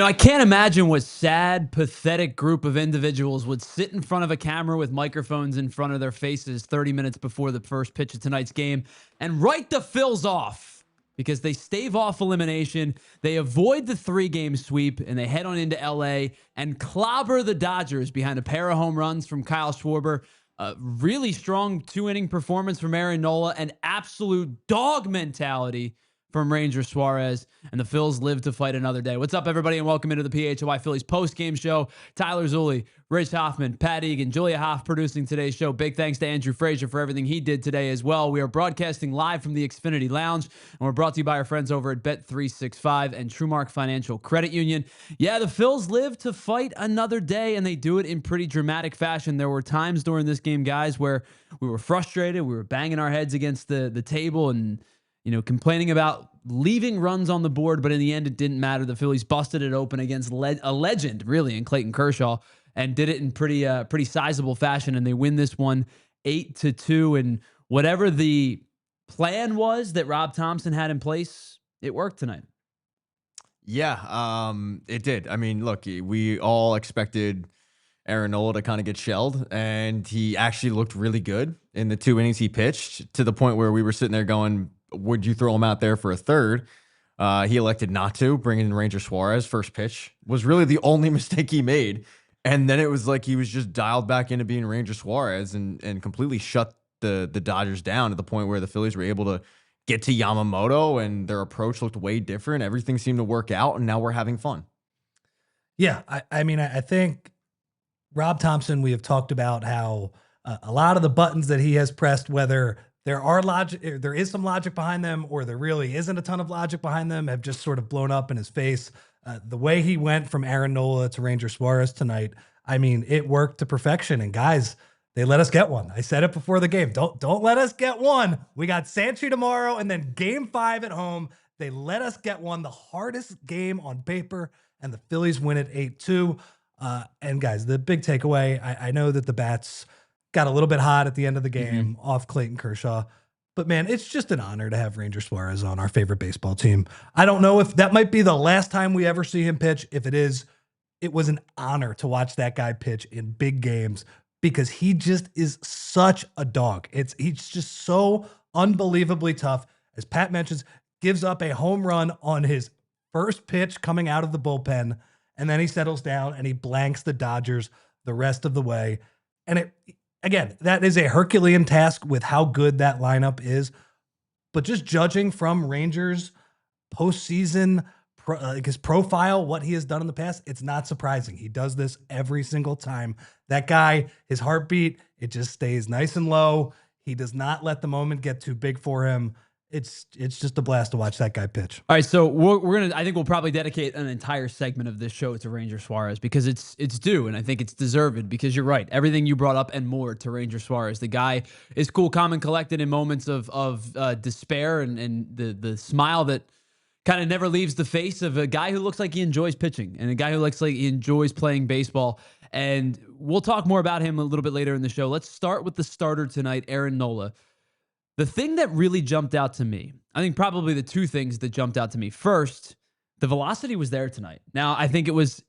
I can't imagine what sad, pathetic group of individuals would sit in front of a camera with microphones in front of their faces 30 minutes before the first pitch of tonight's game and write the Phils off because they stave off elimination, they avoid the 3-game sweep, and they head on into LA and clobber the Dodgers behind a pair of home runs from Kyle Schwarber. A really strong 2-inning performance from Aaron Nola, and absolute dog mentality from Ranger Suarez, and the Phils live to fight another day. What's up, everybody, and welcome into the PHLY Phillies post-game show. Tyler Zulli, Rich Hoffman, Pat Egan, Julia Hoff producing today's show. Big thanks to Andrew Frazier for everything he did today as well. We are broadcasting live from the Xfinity Lounge, and we're brought to you by our friends over at Bet365 and TrueMark Financial Credit Union. Yeah, the Phils live to fight another day, and they do it in pretty dramatic fashion. There were times during this game, guys, where we were frustrated. We were banging our heads against the table and complaining about leaving runs on the board, but in the end, it didn't matter. The Phillies busted it open against a legend, really, in Clayton Kershaw, and did it in pretty sizable fashion, and they win this one 8-2. And whatever the plan was that Rob Thompson had in place, it worked tonight. Yeah, it did. I mean, look, we all expected Aaron Nola to kind of get shelled, and he actually looked really good in the 2 innings he pitched, to the point where we were sitting there going, would you throw him out there for a third? He elected not to. Bringing in Ranger Suarez first pitch was really the only mistake he made. And then it was like he was just dialed back into being Ranger Suarez and completely shut the Dodgers down, to the point where the Phillies were able to get to Yamamoto, and their approach looked way different. Everything seemed to work out, and now we're having fun. Yeah, I think Rob Thompson, we have talked about how a lot of the buttons that he has pressed, whether there is some logic behind them, or there really isn't a ton of logic behind them, have just sort of blown up in his face. The way he went from Aaron Nola to Ranger Suarez tonight, I mean, it worked to perfection. And guys, they let us get one. I said it before the game. Don't let us get one. We got Santry tomorrow, and then Game 5 at home. They let us get one, the hardest game on paper, and the Phillies win it 8-2. And guys, the big takeaway, I know that the bats got a little bit hot at the end of the game off Clayton Kershaw. But, man, it's just an honor to have Ranger Suarez on our favorite baseball team. I don't know if that might be the last time we ever see him pitch. If it is, it was an honor to watch that guy pitch in big games, because he just is such a dog. He's just so unbelievably tough. As Pat mentions, gives up a home run on his first pitch coming out of the bullpen, and then he settles down and he blanks the Dodgers the rest of the way. And again, that is a Herculean task with how good that lineup is. But just judging from Rangers' postseason, his profile, what he has done in the past, it's not surprising. He does this every single time. That guy, his heartbeat, it just stays nice and low. He does not let the moment get too big for him. It's just a blast to watch that guy pitch. All right, so I think we'll probably dedicate an entire segment of this show to Ranger Suarez, because it's due, and I think it's deserved, because you're right. Everything you brought up and more to Ranger Suarez. The guy is cool, calm, and collected in moments of despair, and the smile that kind of never leaves the face of a guy who looks like he enjoys pitching, and a guy who looks like he enjoys playing baseball. And we'll talk more about him a little bit later in the show. Let's start with the starter tonight, Aaron Nola. The thing that really jumped out to me, I think probably the two things that jumped out to me. First, the velocity was there tonight. Now, I think it was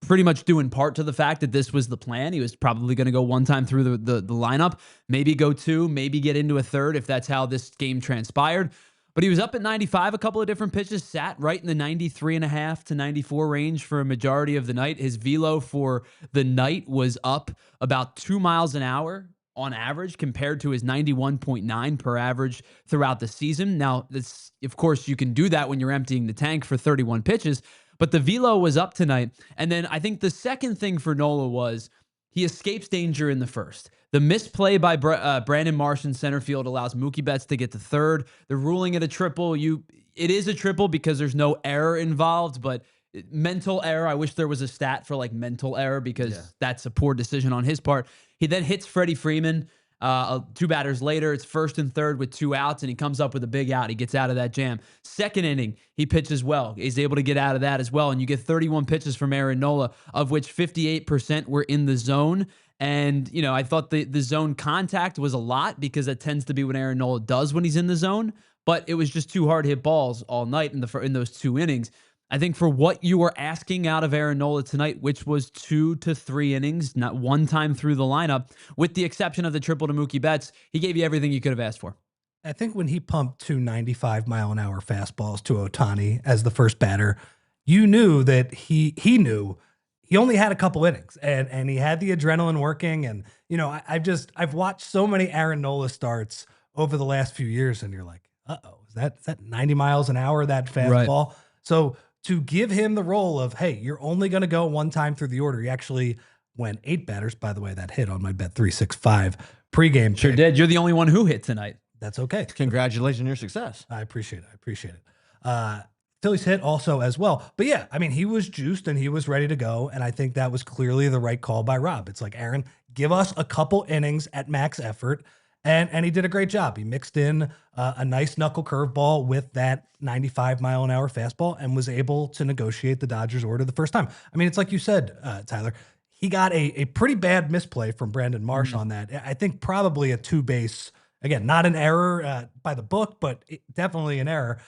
pretty much due in part to the fact that this was the plan. He was probably going to go one time through the lineup, maybe go two, maybe get into a third if that's how this game transpired. But he was up at 95, a couple of different pitches, sat right in the 93.5 to 94 range for a majority of the night. His velo for the night was up about 2 miles an hour on average, compared to his 91.9 per average throughout the season. Now, this, of course, you can do that when you're emptying the tank for 31 pitches, but the velo was up tonight. And then I think the second thing for Nola was he escapes danger in the first. The misplay by Brandon Marsh in center field allows Mookie Betts to get to third. The ruling it a triple, it is a triple because there's no error involved, but mental error. I wish there was a stat for like mental error, because that's a poor decision on his part. He then hits Freddie Freeman 2 batters later. It's first and third with 2 outs, and he comes up with a big out. He gets out of that jam. Second inning, he pitches well. He's able to get out of that as well, and you get 31 pitches from Aaron Nola, of which 58% were in the zone. And, I thought the zone contact was a lot, because that tends to be what Aaron Nola does when he's in the zone, but it was just 2 hard hit balls all night in those 2 innings. I think for what you were asking out of Aaron Nola tonight, which was 2 to 3 innings, not one time through the lineup, with the exception of the triple to Mookie Betts, he gave you everything you could have asked for. I think when he pumped 295-mile-an-hour fastballs to Ohtani as the first batter, you knew that he knew he only had a couple innings, and he had the adrenaline working. And I've watched so many Aaron Nola starts over the last few years, and you're like, is that 90 miles an hour, that fastball? Right. So to give him the role of, hey, you're only going to go one time through the order. He actually went 8 batters. By the way, that hit on my Bet 365 pregame. Sure did. You're the only one who hit tonight. That's okay. Congratulations on your success. I appreciate it. Phillies hit also as well. But yeah, I mean, he was juiced and he was ready to go. And I think that was clearly the right call by Rob. It's like, Aaron, give us a couple innings at max effort. And he did a great job. He mixed in a nice knuckle curveball with that 95-mile-an-hour fastball and was able to negotiate the Dodgers order the first time. I mean, it's like you said, Tyler, he got a pretty bad misplay from Brandon Marsh on that. I think probably a 2-base. Again, not an error by the book, but definitely an error.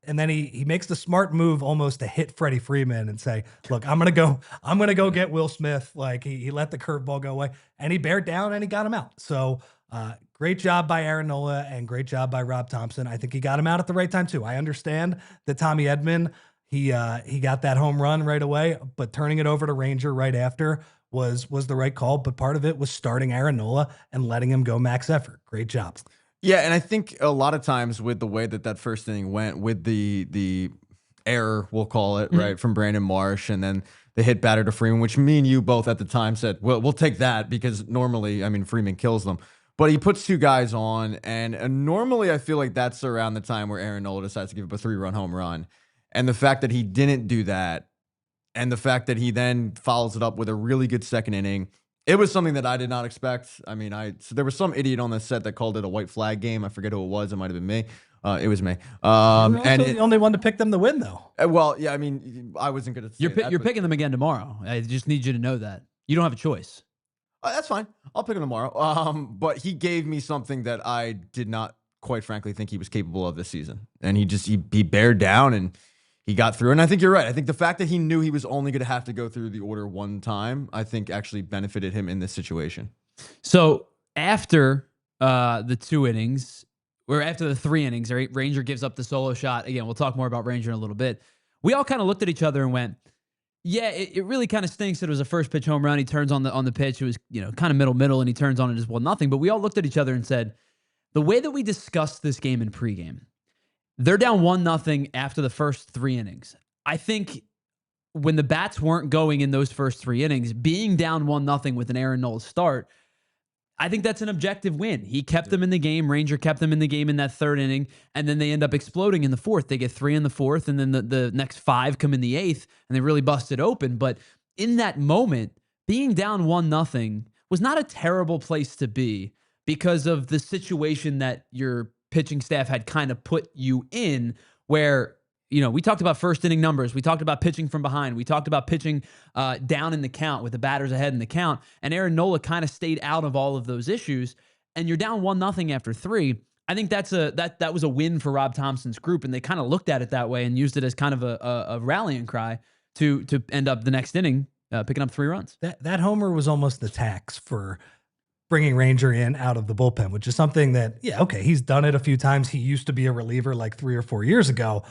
And then he makes the smart move almost to hit Freddie Freeman and say, look, I'm gonna go get Will Smith. Like he let the curveball go away and he bared down and he got him out. So great job by Aaron Nola and great job by Rob Thompson. I think he got him out at the right time too. I understand that Tommy Edman, he got that home run right away, but turning it over to Ranger right after was the right call, but part of it was starting Aaron Nola and letting him go max effort. Great job. Yeah, and I think a lot of times with the way that first inning went, with the error, we'll call it, right, from Brandon Marsh, and then the hit batter to Freeman, which me and you both at the time said, well, we'll take that because normally, I mean, Freeman kills them. But he puts 2 guys on, and normally I feel like that's around the time where Aaron Nola decides to give up a 3-run home run. And the fact that he didn't do that, and the fact that he then follows it up with a really good second inning, it was something that I did not expect. I mean, so there was some idiot on the set that called it a white flag game. I forget who it was. It might have been me. It was me. And the only one to pick them to win, though. Well, yeah, I mean, I wasn't going to say You're picking them again tomorrow. I just need you to know that. You don't have a choice. That's fine. I'll pick him tomorrow. But he gave me something that I did not, quite frankly, think he was capable of this season. And he bared down and he got through. And I think you're right. I think the fact that he knew he was only going to have to go through the order one time, I think actually benefited him in this situation. So after the 2 innings, or after the 3 innings, right, Ranger gives up the solo shot. Again, we'll talk more about Ranger in a little bit. We all kind of looked at each other and went, yeah, it really kind of stinks that it was a first pitch home run. He turns on the pitch. It was, kind of middle, and he turns on it as 1-0. But we all looked at each other and said, the way that we discussed this game in pregame, they're down 1-0 after the first 3 innings. I think when the bats weren't going in those first 3 innings, being down 1-0 with an Aaron Nola start, I think that's an objective win. He kept them in the game. Ranger kept them in the game in that 3rd inning, and then they end up exploding in the 4th. They get 3 in the 4th, and then the next 5 come in the 8th, and they really bust it open. But in that moment, being down 1-0 was not a terrible place to be because of the situation that your pitching staff had kind of put you in, where we talked about first inning numbers. We talked about pitching from behind. We talked about pitching down in the count with the batters ahead in the count. And Aaron Nola kind of stayed out of all of those issues. And you're down 1-0 after 3. I think that was a win for Rob Thompson's group. And they kind of looked at it that way and used it as kind of a rallying cry to end up the next inning picking up 3 runs. That homer was almost the tax for bringing Ranger in out of the bullpen, which is something that, he's done it a few times. He used to be a reliever like 3 or 4 years ago.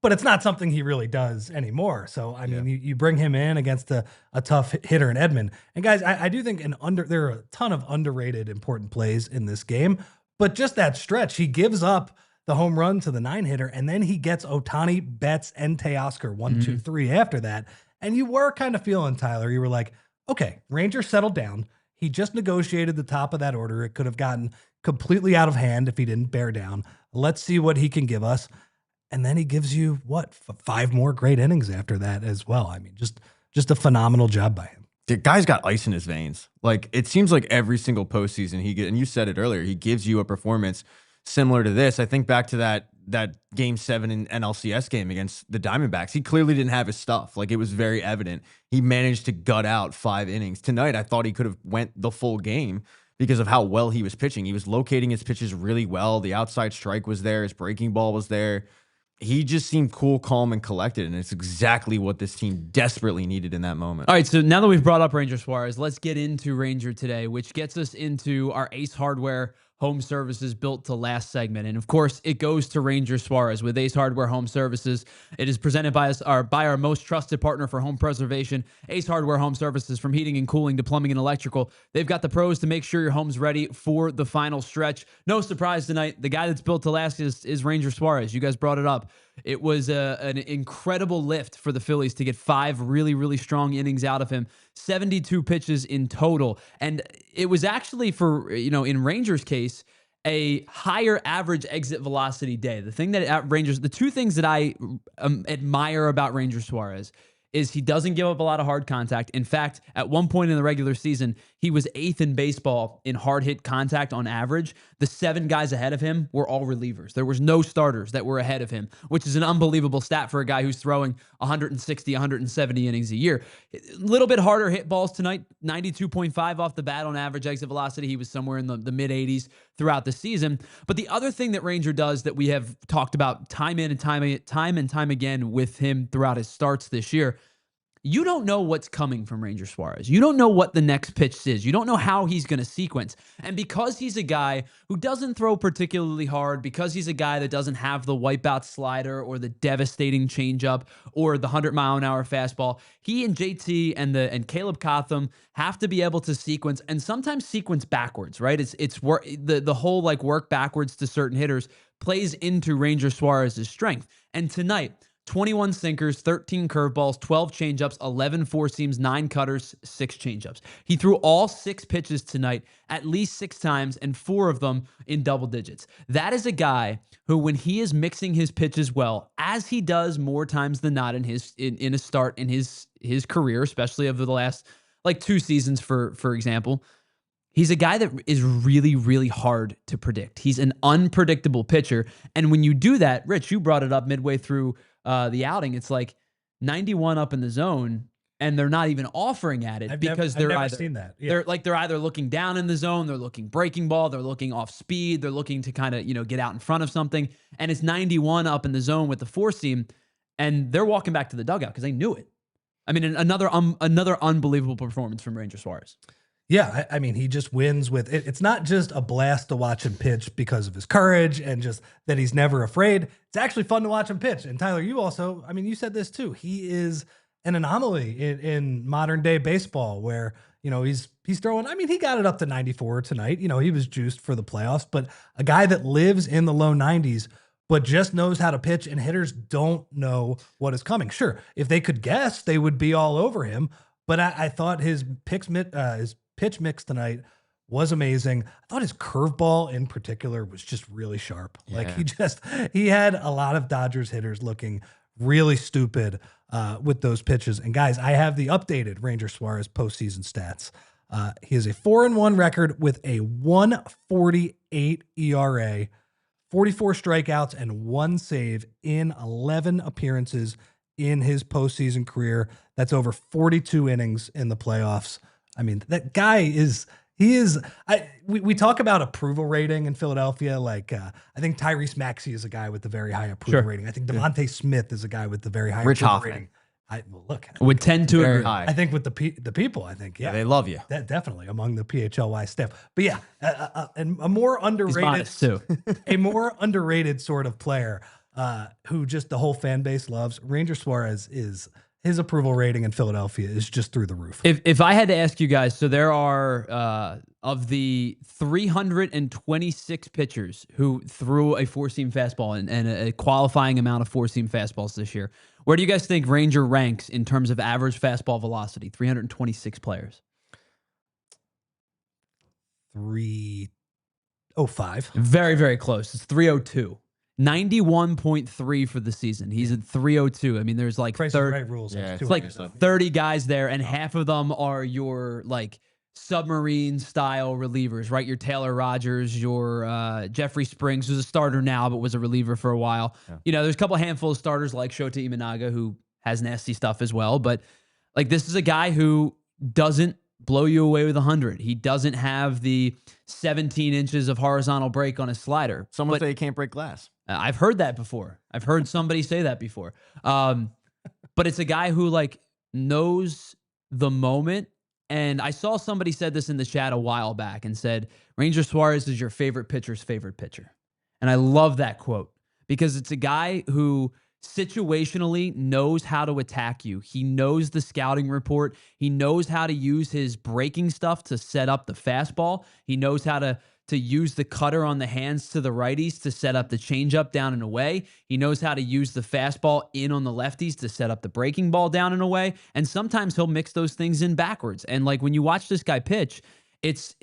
But it's not something he really does anymore. So, I mean, you bring him in against a tough hitter in Edman. And guys, I do think there are a ton of underrated important plays in this game. But just that stretch, he gives up the home run to the 9-hitter, and then he gets Ohtani, Betts, and Teoscar 1, 2, 3 after that. And you were kind of feeling, Tyler, you were like, okay, Ranger settled down. He just negotiated the top of that order. It could have gotten completely out of hand if he didn't bear down. Let's see what he can give us. And then he gives you 5 more great innings after that as well. I mean, just a phenomenal job by him. The guy's got ice in his veins. Like, it seems like every single postseason and you said it earlier, he gives you a performance similar to this. I think back to that Game 7 in NLCS game against the Diamondbacks. He clearly didn't have his stuff. Like, it was very evident. He managed to gut out 5 innings. Tonight, I thought he could have went the full game because of how well he was pitching. He was locating his pitches really well. The outside strike was there. His breaking ball was there. he just seemed cool, calm, and collected, and it's exactly what this team desperately needed in that moment. All right, so now that we've brought up Ranger Suarez, let's get into Ranger today, which gets us into our Ace Hardware Home Services built to last segment. And of course, it goes to Ranger Suarez with Ace Hardware Home Services. It is presented by our most trusted partner for home preservation, Ace Hardware Home Services. From heating and cooling to plumbing and electrical, they've got the pros to make sure your home's ready for the final stretch. No surprise tonight, the guy that's built to last is Ranger Suarez. You guys brought it up. It was an incredible lift for the Phillies to get 5 really, really strong innings out of him, 72 pitches in total. And it was actually for, in Rangers' case, a higher average exit velocity day. The thing that the two things that I admire about Ranger Suarez is he doesn't give up a lot of hard contact. In fact, at one point in the regular season, he was 8th in baseball in hard hit contact on average. The 7 guys ahead of him were all relievers. There was no starters that were ahead of him, which is an unbelievable stat for a guy who's throwing 160, 170 innings a year. A little bit harder hit balls tonight, 92.5 off the bat on average exit velocity. He was somewhere in the mid 80s throughout the season. But the other thing that Ranger does that we have talked about time and time again with him throughout his starts this year, you don't know what's coming from Ranger Suarez. You don't know what the next pitch is. You don't know how he's going to sequence. And because he's a guy who doesn't throw particularly hard, because he's a guy that doesn't have the wipeout slider or the devastating changeup or the 100-mile-an-hour fastball, he and JT and Caleb Cotham have to be able to sequence, and sometimes sequence backwards, right? It's the whole work backwards to certain hitters plays into Ranger Suarez's strength. And tonight, 21 sinkers, 13 curveballs, 12 changeups, 11 four seams, 9 cutters, 6 changeups. He threw all 6 pitches tonight at least 6 times, and 4 of them in double digits. That is a guy who, when he is mixing his pitches well, as he does more times than not in a start in his career, especially over the last 2 seasons, for example, he's a guy that is really, really hard to predict. He's an unpredictable pitcher. And when you do that, Rich, you brought it up midway through the outing. It's 91 up in the zone, and they're not even offering at it I've they're never either seen that. Yeah. they're either looking down in the zone, they're looking breaking ball, they're looking off speed, they're looking to kind of get out in front of something, and it's 91 up in the zone with the 4 seam, and they're walking back to the dugout because they knew it. I mean, another unbelievable performance from Ranger Suarez. Yeah, I mean, he just wins with it. It's not just a blast to watch him pitch because of his courage and just that he's never afraid. It's actually fun to watch him pitch. And Tyler, you also, I mean, you said this too. He is an anomaly in modern day baseball where, he's throwing, I mean, he got it up to 94 tonight. He was juiced for the playoffs, but a guy that lives in the low 90s, but just knows how to pitch, and hitters don't know what is coming. Sure, if they could guess, they would be all over him. But I thought his pitch mix tonight was amazing. I thought his curveball in particular was just really sharp. Yeah. He had a lot of Dodgers hitters looking really stupid with those pitches. And guys, I have the updated Ranger Suarez postseason stats. He has a 4-1 record with a 1.48 ERA, 44 strikeouts, and 1 save in 11 appearances in his postseason career. That's over 42 innings in the playoffs. I mean, that guy we talk about approval rating in Philadelphia. I think Tyrese Maxey is a guy with the very high approval rating. I think Devontae Smith is a guy with the very high Rich approval Hoffman rating. Would tend to agree. high. I think with the people, I think, yeah, They love you. that definitely among the PHLY staff. But yeah, and a more He's underrated, modest too. a more underrated sort of player who just the whole fan base loves. Ranger Suarez is. His approval rating in Philadelphia is just through the roof. If I had to ask you guys, so there are of the 326 pitchers who threw a 4-seam fastball and a qualifying amount of 4-seam fastballs this year, where do you guys think Ranger ranks in terms of average fastball velocity? 326 players. 305. Very, very close. It's 302. 91.3 for the season. He's at 302. I mean, there's Price is Right rules. Yeah, it's 30 guys there, and half of them are your submarine style relievers, right? Your Taylor Rogers, your Jeffrey Springs, who's a starter now but was a reliever for a while. Yeah. There's a couple handful of starters like Shota Imanaga, who has nasty stuff as well. But this is a guy who doesn't blow you away with 100. He doesn't have the 17 inches of horizontal break on his slider. Someone say he can't break glass. I've heard that before. I've heard somebody say that before. But it's a guy who like knows the moment. And I saw somebody said this in the chat a while back and said, Ranger Suarez is your favorite pitcher's favorite pitcher. And I love that quote because it's a guy who situationally knows how to attack you. He knows the scouting report. He knows how to use his breaking stuff to set up the fastball. He knows how to use the cutter on the hands to the righties to set up the changeup down and away. He knows how to use the fastball in on the lefties to set up the breaking ball down and away. And sometimes he'll mix those things in backwards. And like when you watch this guy pitch, it's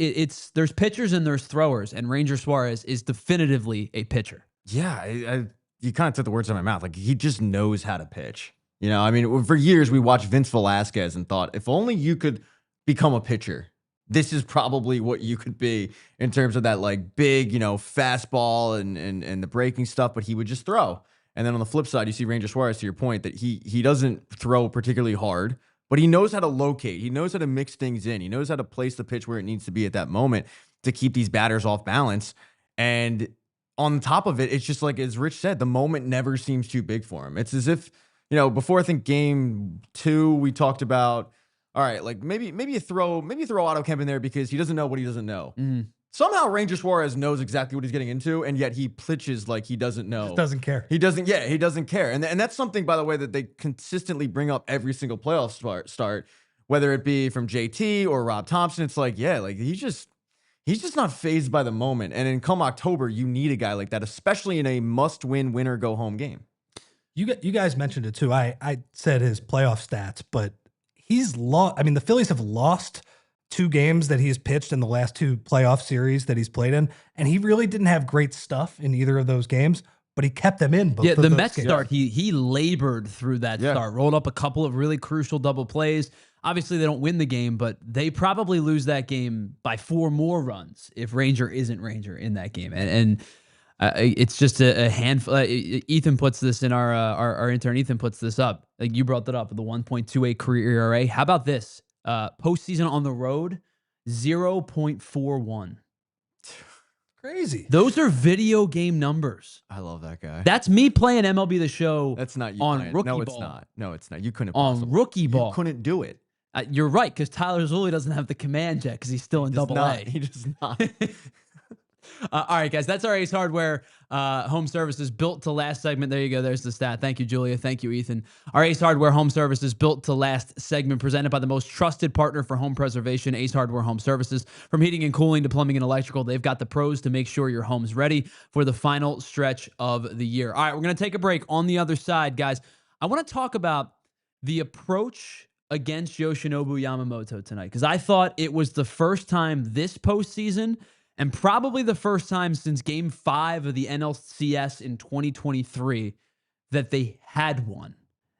there's pitchers and there's throwers, and Ranger Suarez is definitively a pitcher. Yeah, you kind of took the words out of my mouth. Like, he just knows how to pitch. You know, I mean, for years we watched Vince Velasquez and thought, if only you could become a pitcher, this is probably what you could be in terms of that like big, fastball and the breaking stuff, but he would just throw. And then on the flip side, you see Ranger Suarez, to your point, that he doesn't throw particularly hard, but he knows how to locate. He knows how to mix things in. He knows how to place the pitch where it needs to be at that moment to keep these batters off balance. And on top of it, it's just like, as Rich said, the moment never seems too big for him. It's as if, before I think game 2, we talked about, all right, like maybe you throw Otto Kemp in there because he doesn't know what he doesn't know. Mm-hmm. Somehow Ranger Suarez knows exactly what he's getting into, and yet he pitches like he doesn't know. Just doesn't care. He doesn't care. And that's something, by the way, that they consistently bring up every single playoff start, whether it be from JT or Rob Thompson. It's like, yeah, like he's just not fazed by the moment. And in come October, you need a guy like that, especially in a must-win, winner go home game. You guys mentioned it too. I said his playoff stats, but he's lost. I mean, the Phillies have lost 2 games that he's pitched in the last 2 playoff series that he's played in, and he really didn't have great stuff in either of those games, but he kept them in both. Yeah, of the those Mets games. start, he labored through that start, rolled up a couple of really crucial double plays. Obviously, they don't win the game, but they probably lose that game by 4 more runs if Ranger isn't Ranger in that game. And it's just a handful. Ethan puts this in our intern. Ethan puts this up. Like you brought that up, the 1.28 career ERA. How about this? Postseason on the road, 0.41. Crazy. Those are video game numbers. I love that guy. That's me playing MLB The Show. That's not you on playing. rookie No, ball. it's not. No, it's not. You couldn't On possibly. rookie ball. You couldn't do it. You're right, because Tyler Zulli doesn't have the command yet because he's still in double A. He does not. All right, guys, that's our Ace Hardware home services built to last segment. There you go. There's the stat. Thank you, Julia. Thank you, Ethan. Our Ace Hardware home services built to last segment presented by the most trusted partner for home preservation, Ace Hardware Home Services. From heating and cooling to plumbing and electrical, they've got the pros to make sure your home's ready for the final stretch of the year. All right, we're going to take a break. On the other side, guys, I want to talk about the approach against Yoshinobu Yamamoto tonight, because I thought it was the first time this postseason and probably the first time since Game 5 of the NLCS in 2023 that they had one.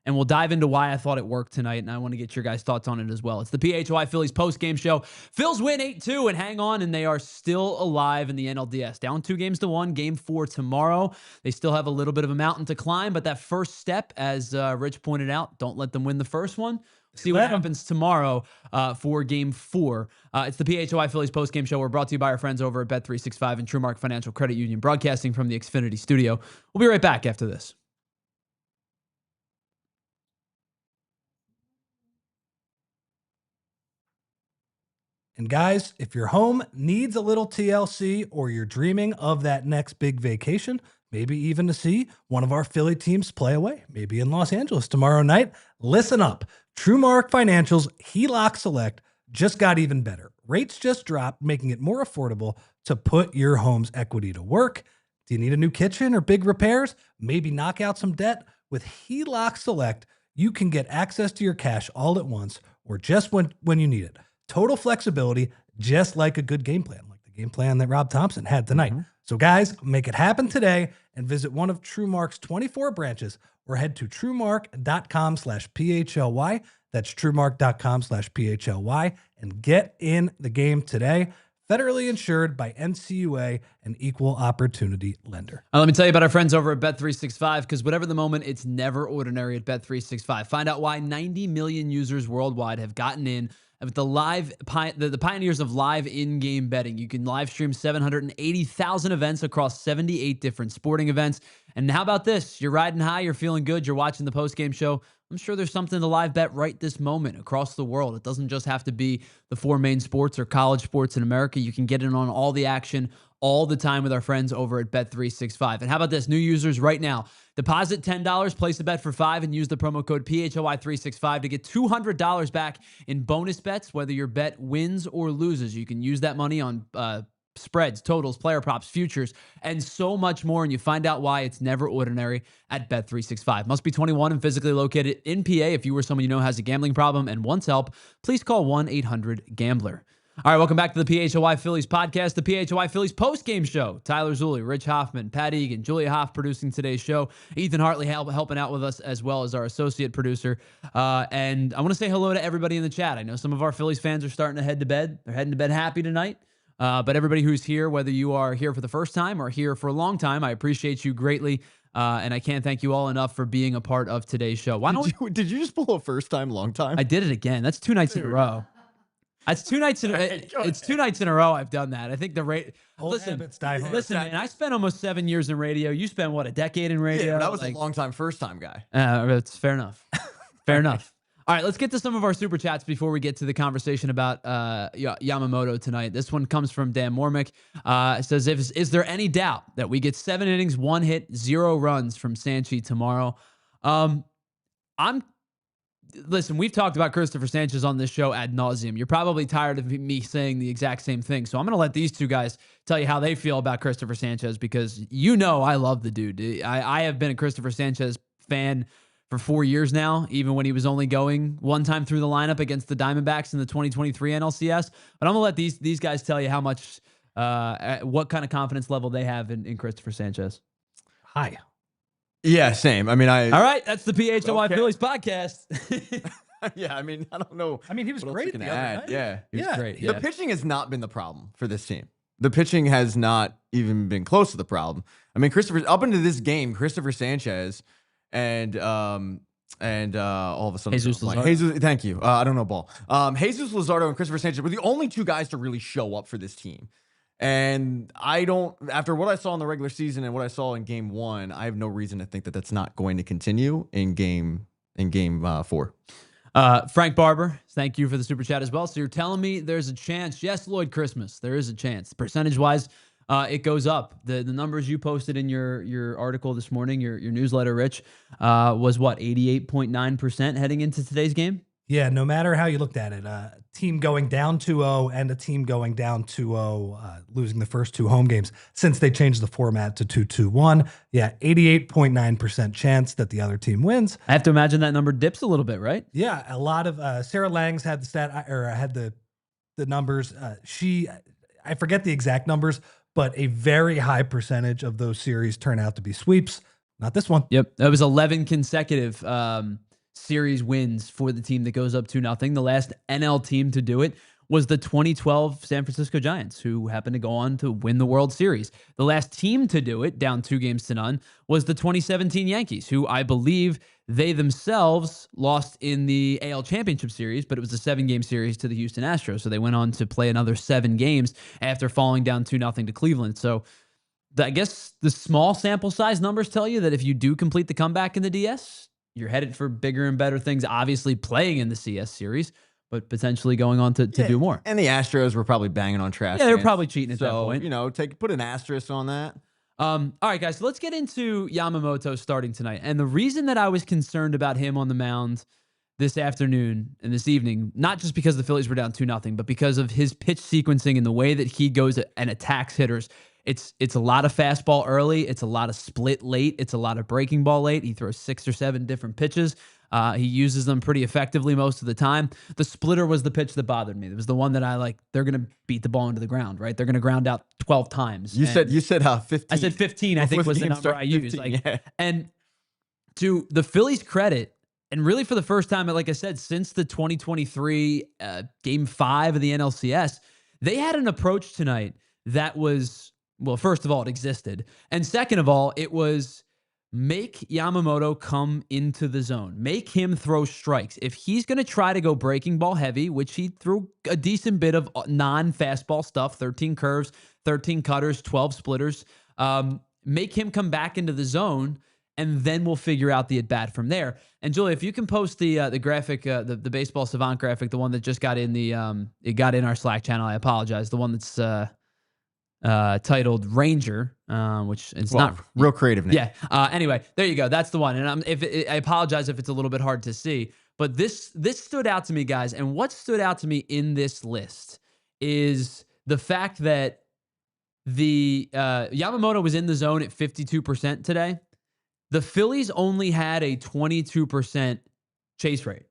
And we'll dive into why I thought it worked tonight, and I want to get your guys' thoughts on it as well. It's the PHLY Phillies post-game show. Phils win 8-2 and hang on, and they are still alive in the NLDS. Down 2-1, Game 4 tomorrow. They still have a little bit of a mountain to climb, but that first step, as Rich pointed out, don't let them win the first one. See what happens tomorrow for Game 4. It's the PHLY Phillies post-game show. We're brought to you by our friends over at Bet365 and TrueMark Financial Credit Union, broadcasting from the Xfinity studio. We'll be right back after this. And guys, if your home needs a little TLC or you're dreaming of that next big vacation, maybe even to see one of our Philly teams play away, maybe in Los Angeles tomorrow night, listen up. TrueMark Financial's HELOC Select just got even better. Rates just dropped, making it more affordable to put your home's equity to work. Do you need a new kitchen or big repairs? Maybe knock out some debt? With HELOC Select, you can get access to your cash all at once or just when you need it. Total flexibility, just like a good game plan, like the game plan that Rob Thompson had tonight. So guys, make it happen today and visit one of TrueMark's 24 branches or head to truemark.com/PHLY. That's truemark.com/PHLY and get in the game today. Federally insured by NCUA, an equal opportunity lender. Let me tell you about our friends over at Bet365, because whatever the moment, it's never ordinary at Bet365. Find out why 90 million users worldwide have gotten in with the pioneers of live in-game betting. You can live stream 780,000 events across 78 different sporting events. And how about this? You're riding high, you're feeling good, you're watching the post-game show. I'm sure there's something to live bet right this moment across the world. It doesn't just have to be the four main sports or college sports in America. You can get in on all the action all the time with our friends over at Bet365. And how about this? New users right now, deposit $10, place a bet for $5, and use the promo code PHLY365 to get $200 back in bonus bets, whether your bet wins or loses. You can use that money on spreads, totals, player props, futures, and so much more. And you find out why it's never ordinary at Bet365. Must be 21 and physically located in PA. If you or someone you know has a gambling problem and wants help, please call 1-800-GAMBLER. All right, welcome back to the PHLY Phillies podcast, the PHLY Phillies post-game show. Tyler Zulli, Rich Hoffman, Pat Egan, Julia Hoff producing today's show. Ethan Hartley helping out with us as well as our associate producer. And I want to say hello to everybody in the chat. I know some of our Phillies fans are starting to head to bed. They're heading to bed happy tonight. But everybody who's here, whether you are here for the first time or here for a long time, I appreciate you greatly. And I can't thank you all enough for being a part of today's show. Did you just pull a first time, long time? I did it again. That's 2 nights in a row. It's 2 nights in it's 2 nights in a row I've done that. I think the rate. Listen, man, I spent almost 7 years in radio. You spent what, a decade in radio? Yeah, that was a long time, first time guy. It's fair enough. Fair enough. All right, let's get to some of our super chats before we get to the conversation about Yamamoto tonight. This one comes from Dan Mormick. It says, is there any doubt that we get 7 innings, 1 hit, 0 runs from Sanchi tomorrow? Listen, we've talked about Christopher Sanchez on this show ad nauseum. You're probably tired of me saying the exact same thing. So I'm going to let these two guys tell you how they feel about Christopher Sanchez, because you know I love the dude. I have been a Christopher Sanchez fan for 4 years now, even when he was only going one time through the lineup against the Diamondbacks in the 2023 NLCS. But I'm going to let these guys tell you how much, what kind of confidence level they have in Christopher Sanchez. Hi. Yeah, same. I mean, all right, that's the PHLY Phillies podcast. Yeah, I mean, I don't know. I mean, he was great the other night. Yeah, he was great. Yeah. The pitching has not been the problem for this team. The pitching has not even been close to the problem. I mean, up into this game, Christopher Sanchez and all of a sudden, Jesus Luzardo. Thank you. I don't know ball. Jesus Luzardo and Christopher Sanchez were the only two guys to really show up for this team. And after what I saw in the regular season and what I saw in game 1, I have no reason to think that that's not going to continue in game 4. Frank Barber, thank you for the super chat as well. So you're telling me there's a chance? Yes, Lloyd Christmas, there is a chance. Percentage wise, it goes up. The numbers you posted in your article this morning, your newsletter, Rich, was what, 88.9% heading into today's game? Yeah, no matter how you looked at it, a team going down 2-0 and a team going down 2-0, losing the first 2 home games since they changed the format to 2-2-1. Yeah, 88.9% chance that the other team wins. I have to imagine that number dips a little bit, right? Yeah, a lot of Sarah Langs had the stat or had the numbers. I forget the exact numbers, but a very high percentage of those series turn out to be sweeps. Not this one. Yep, that was 11 consecutive series wins for the team that goes up 2-0. The last NL team to do it was the 2012 San Francisco Giants, who happened to go on to win the World Series. The last team to do it, down 2-0, was the 2017 Yankees, who I believe they themselves lost in the AL Championship Series, but it was a 7-game series to the Houston Astros. So they went on to play another 7 games after falling down 2-0 to Cleveland. So I guess the small sample size numbers tell you that if you do complete the comeback in the DS, you're headed for bigger and better things, obviously playing in the CS series, but potentially going on to do more. And the Astros were probably banging on trash. Yeah, they're probably cheating at that point. You know, put an asterisk on that. All right, guys, so let's get into Yamamoto starting tonight. And the reason that I was concerned about him on the mound this afternoon and this evening, not just because the Phillies were down 2-0, but because of his pitch sequencing and the way that he goes and attacks hitters. It's a lot of fastball early. It's a lot of split late. It's a lot of breaking ball late. He throws 6 or 7 different pitches. He uses them pretty effectively most of the time. The splitter was the pitch that bothered me. It was the one that they're going to beat the ball into the ground, right? They're going to ground out 12 times. You said 15. I said 15, I think was the number I used. 15, yeah. And to the Phillies' credit, and really for the first time, like I said, since the 2023 Game 5 of the NLCS, they had an approach tonight that was, well, first of all, it existed. And second of all, it was make Yamamoto come into the zone. Make him throw strikes. If he's going to try to go breaking ball heavy, which he threw a decent bit of non-fastball stuff, 13 curves, 13 cutters, 12 splitters, make him come back into the zone, and then we'll figure out the at-bat from there. And Julie, if you can post the graphic, the Baseball Savant graphic, the one that just got in it got in our Slack channel. I apologize. The one that's titled Ranger, which it's not real creative name. Yeah. Anyway, there you go. That's the one. And I apologize if it's a little bit hard to see, but this stood out to me, guys. And what stood out to me in this list is the fact that the Yamamoto was in the zone at 52% today. The Phillies only had a 22% chase rate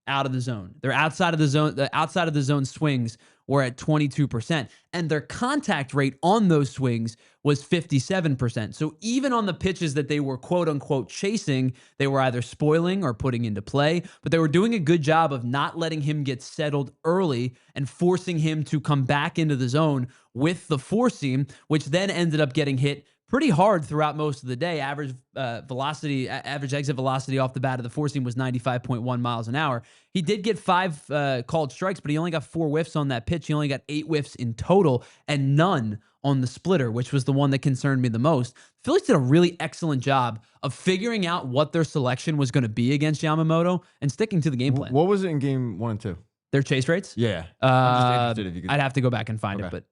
out of the zone. They're outside of the zone. The outside of the zone swings were at 22%, and their contact rate on those swings was 57%. So even on the pitches that they were quote unquote chasing, they were either spoiling or putting into play, but they were doing a good job of not letting him get settled early and forcing him to come back into the zone with the four seam, which then ended up getting hit pretty hard throughout most of the day. Average exit velocity off the bat of the four seam was 95.1 miles an hour. He did get 5 called strikes, but he only got 4 whiffs on that pitch. He only got 8 whiffs in total and none on the splitter, which was the one that concerned me the most. Phillies did a really excellent job of figuring out what their selection was going to be against Yamamoto and sticking to the game plan. What was it in game 1 and 2? Their chase rates? Yeah. I'm just interested if you could. I'd have to go back and find it, but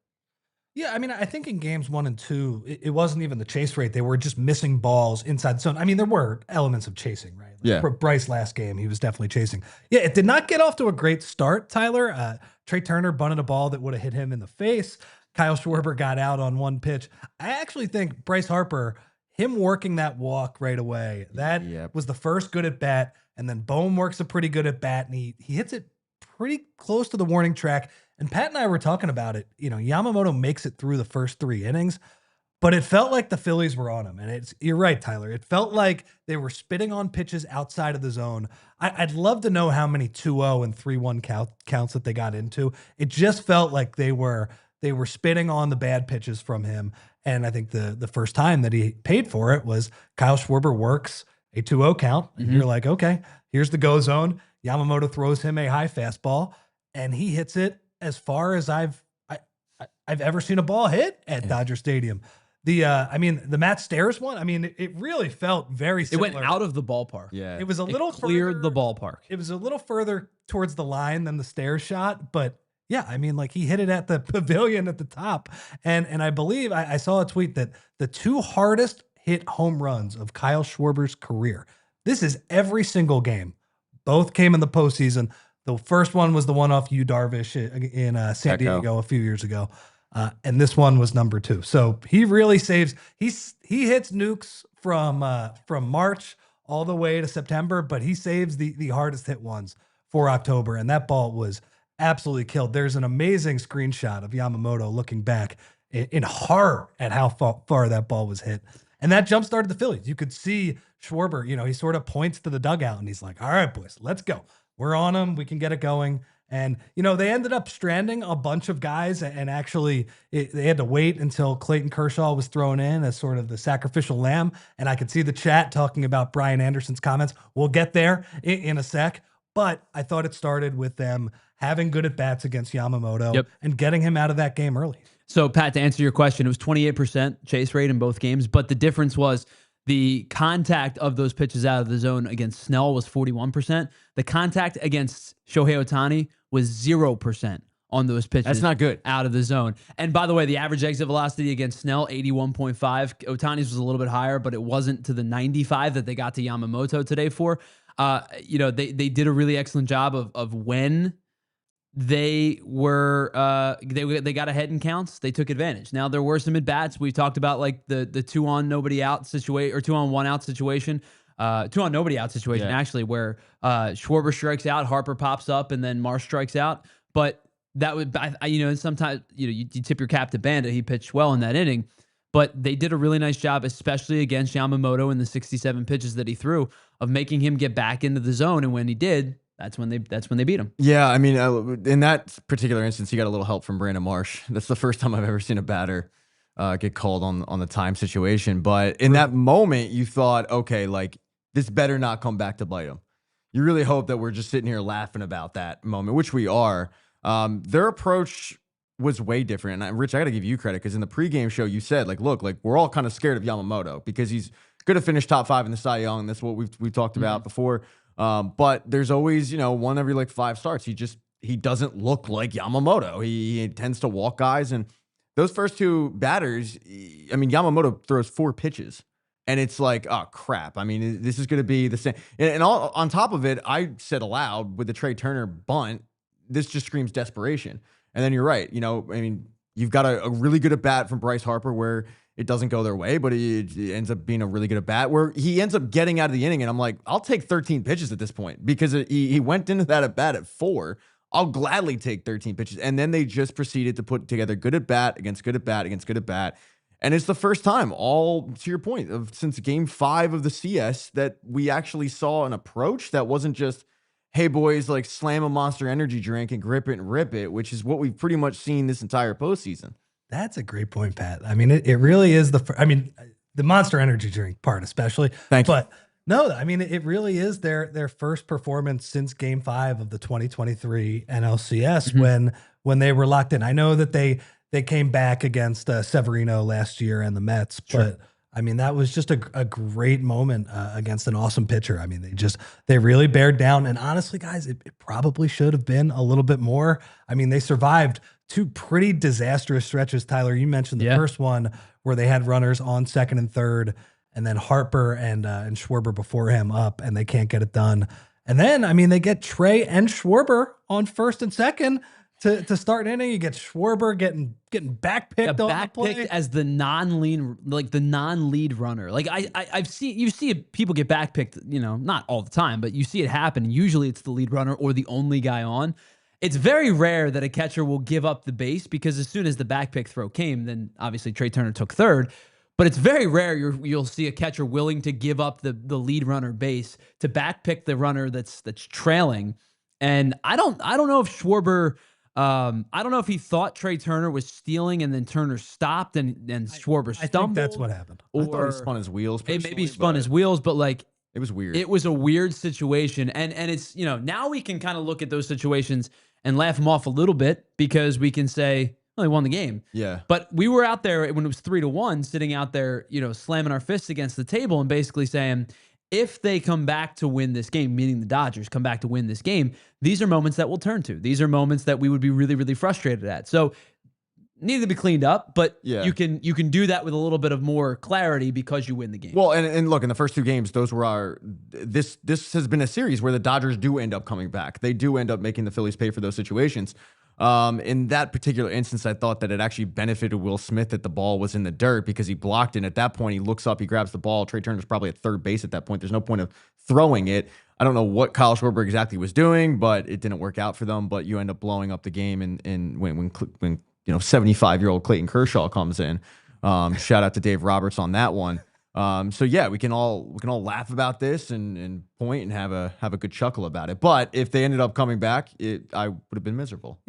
yeah, I mean, I think in games 1 and 2, it wasn't even the chase rate. They were just missing balls inside the zone. I mean, there were elements of chasing, right? Like yeah. Bryce last game, he was definitely chasing. Yeah, it did not get off to a great start, Tyler. Trey Turner bunted a ball that would have hit him in the face. Kyle Schwarber got out on one pitch. I actually think Bryce Harper, him working that walk right away, that was the first good at bat. And then Bohm works a pretty good at bat, and he hits it pretty close to the warning track. And Pat and I were talking about it. You know, Yamamoto makes it through the first 3 innings, but it felt like the Phillies were on him. And you're right, Tyler. It felt like they were spitting on pitches outside of the zone. I'd love to know how many 2-0 and 3-1 counts that they got into. It just felt like they were spitting on the bad pitches from him. And I think the first time that he paid for it was Kyle Schwarber works a 2-0 count. And you're like, okay, here's the go zone. Yamamoto throws him a high fastball, and he hits it as far as I've ever seen a ball hit at Dodger Stadium. The Matt Stairs one, I mean, it really felt very similar. It went out of the ballpark. Yeah. It was a little cleared the ballpark. It was a little further towards the line than the Stairs shot, but yeah, I mean, like he hit it at the pavilion at the top. And I believe I saw a tweet that the 2 hardest hit home runs of Kyle Schwarber's career, this is every single game. Both came in the postseason. The first one was the one off Yu Darvish in San Diego a few years ago. And this one was number 2. So he really saves. He hits nukes from March all the way to September, but he saves the hardest hit ones for October. And that ball was absolutely killed. There's an amazing screenshot of Yamamoto looking back in horror at how far that ball was hit. And that jump started the Phillies. You could see Schwarber, you know, he sort of points to the dugout and he's like, all right, boys, let's go. We're on them. We can get it going. And, you know, they ended up stranding a bunch of guys, and actually they had to wait until Clayton Kershaw was thrown in as sort of the sacrificial lamb. And I could see the chat talking about Brian Anderson's comments. We'll get there in a sec. But I thought it started with them having good at-bats against Yamamoto and getting him out of that game early. So, Pat, to answer your question, it was 28% chase rate in both games, but the difference was the contact of those pitches out of the zone against Snell was 41%. The contact against Shohei Ohtani was 0% on those pitches. That's not good. Out of the zone. And by the way, the average exit velocity against Snell, 81.5. Ohtani's was a little bit higher, but it wasn't to the 95 that they got to Yamamoto today for. You know, they did a really excellent job of when they were they got ahead in counts, they took advantage. Now there were some at bats. We talked about like the 2 on nobody out situation, or 2 on 1 out situation, 2 on nobody out situation actually, where Schwarber strikes out, Harper pops up, and then Marsh strikes out. But that would, you know, sometimes you tip your cap to Bandit. He pitched well in that inning, but they did a really nice job, especially against Yamamoto in the 67 pitches that he threw, of making him get back into the zone. And when he did, that's when they beat him. Yeah, I mean, in that particular instance, he got a little help from Brandon Marsh. That's the first time I've ever seen a batter get called on the time situation. But in that moment, you thought, okay, like this better not come back to bite them. You really hope that we're just sitting here laughing about that moment, which we are. Their approach was way different. And Rich, I got to give you credit because in the pregame show, you said, like, look, like we're all kind of scared of Yamamoto because he's going to finish top 5 in the Cy Young. That's what we've talked about before. But there's always, one every like 5 starts. He doesn't look like Yamamoto. He tends to walk guys. And those first 2 batters, I mean, Yamamoto throws 4 pitches. And it's like, oh, crap. I mean, this is going to be the same. And all, on top of it, I said aloud with the Trey Turner bunt, this just screams desperation. And then you're right. I mean, you've got a really good at bat from Bryce Harper where it doesn't go their way, but it ends up being a really good at bat where he ends up getting out of the inning. And I'm like, I'll take 13 pitches at this point because he went into that at bat at 4. I'll gladly take 13 pitches. And then they just proceeded to put together good at bat against good at bat against good at bat. And it's the first time, all to your point, since game 5 of the CS that we actually saw an approach that wasn't just, hey, boys, like slam a Monster Energy drink and grip it and rip it, which is what we've pretty much seen this entire postseason. That's a great point, Pat. I mean, it really is the Monster Energy drink part especially. Thank you. But no, I mean, it really is their first performance since game 5 of the 2023 NLCS when they were locked in. I know that they came back against Severino last year and the Mets, but I mean, that was just a great moment against an awesome pitcher. I mean, they really bared down. And honestly, guys, it probably should have been a little bit more. I mean, they survived 2 pretty disastrous stretches. Tyler, you mentioned the first one where they had runners on second and third, and then Harper and Schwarber before him up, and they can't get it done. And then, I mean, they get Trey and Schwarber on first and second to start an inning. You get Schwarber getting backpicked on the play as the non-lead runner. Like you see people get backpicked, not all the time, but you see it happen. Usually it's the lead runner or the only guy on. It's very rare that a catcher will give up the base because as soon as the backpick throw came, then obviously Trey Turner took third. But it's very rare you'll see a catcher willing to give up the lead runner base to backpick the runner that's trailing. And I don't know if Schwarber. I don't know if he thought Trey Turner was stealing and then Turner stopped and Schwarber stumbled. I think that's what happened. I thought he spun his wheels. Maybe he spun his wheels, but like it was weird. It was a weird situation. And it's, now we can kind of look at those situations and laugh them off a little bit because we can say, well, they won the game. Yeah. But we were out there when it was 3-1, sitting out there, slamming our fists against the table and basically saying, if they come back to win this game, meaning the Dodgers come back to win this game, these are moments that we'll turn to. These are moments that we would be really, really frustrated at. So needed to be cleaned up, but you can do that with a little bit of more clarity because you win the game. Well, and look, in the first 2 games, those were this has been a series where the Dodgers do end up coming back. They do end up making the Phillies pay for those situations. In that particular instance, I thought that it actually benefited Will Smith that the ball was in the dirt because he blocked it. And at that point, he looks up, he grabs the ball. Trey Turner's probably at third base at that point. There's no point of throwing it. I don't know what Kyle Schwarber exactly was doing, but it didn't work out for them. But you end up blowing up the game, and when 75-year-old Clayton Kershaw comes in. Shout out to Dave Roberts on that one. So yeah, we can all laugh about this and point and have a good chuckle about it. But if they ended up coming back, I would have been miserable.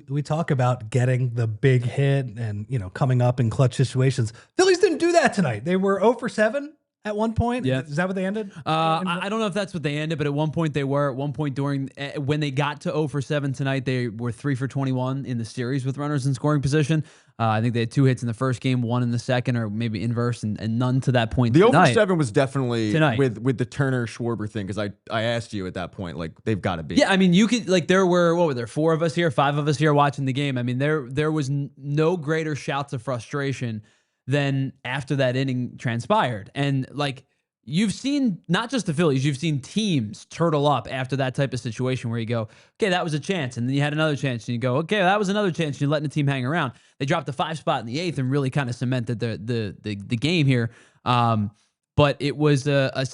We talk about getting the big hit and coming up in clutch situations. Phillies didn't do that tonight. They were 0 for 7 at one point. Yeah. Is that what they ended? I don't know if that's what they ended, but at one point they were. At one point during when they got to 0 for 7 tonight, they were 3 for 21 in the series with runners in scoring position. I think they had 2 hits in the first game, 1 in the second, or maybe inverse, and none to that point. The tonight. 0 for 7 was definitely with the Turner Schwarber thing because I asked you at that point, like they've got to be. Yeah, I mean you could there were 4 of us here, 5 of us here watching the game. I mean there was no greater shouts of frustration than after that inning transpired, and like. You've seen not just the Phillies, you've seen teams turtle up after that type of situation where you go, okay, that was a chance. And then you had another chance and you go, okay, that was another chance. And you're letting the team hang around. They dropped the 5 spot in the 8th and really kind of cemented the game here. But it was a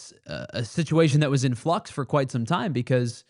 situation that was in flux for quite some time because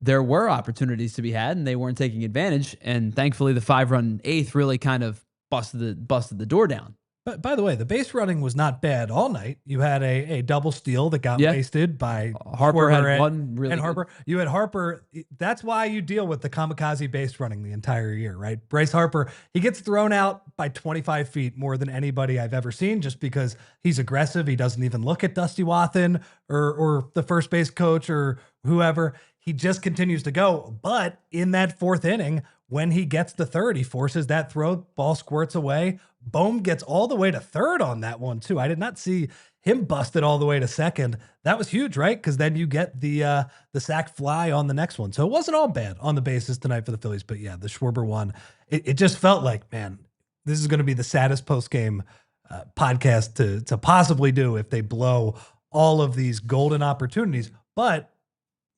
there were opportunities to be had and they weren't taking advantage. And thankfully the 5-run 8th really kind of busted the door down. But by the way, the base running was not bad all night. You had a double steal that got Yeah. wasted by Harper Schwarber had one really and good- Harper. You had Harper. That's why you deal with the kamikaze base running the entire year, right? Bryce Harper, he gets thrown out by 25 feet more than anybody I've ever seen just because he's aggressive. He doesn't even look at Dusty Wathan or the first base coach or whoever. He just continues to go. But in that fourth inning, when he gets to third, he forces that throw, ball squirts away. Bohm gets all the way to third on that one too. I did not see him busted all the way to second. That was huge, right? Because then you get the sack fly on the next one. So it wasn't all bad on the bases tonight for the Phillies. But yeah, the Schwarber one, it just felt like, man, this is going to be the saddest post game podcast to possibly do if they blow all of these golden opportunities. But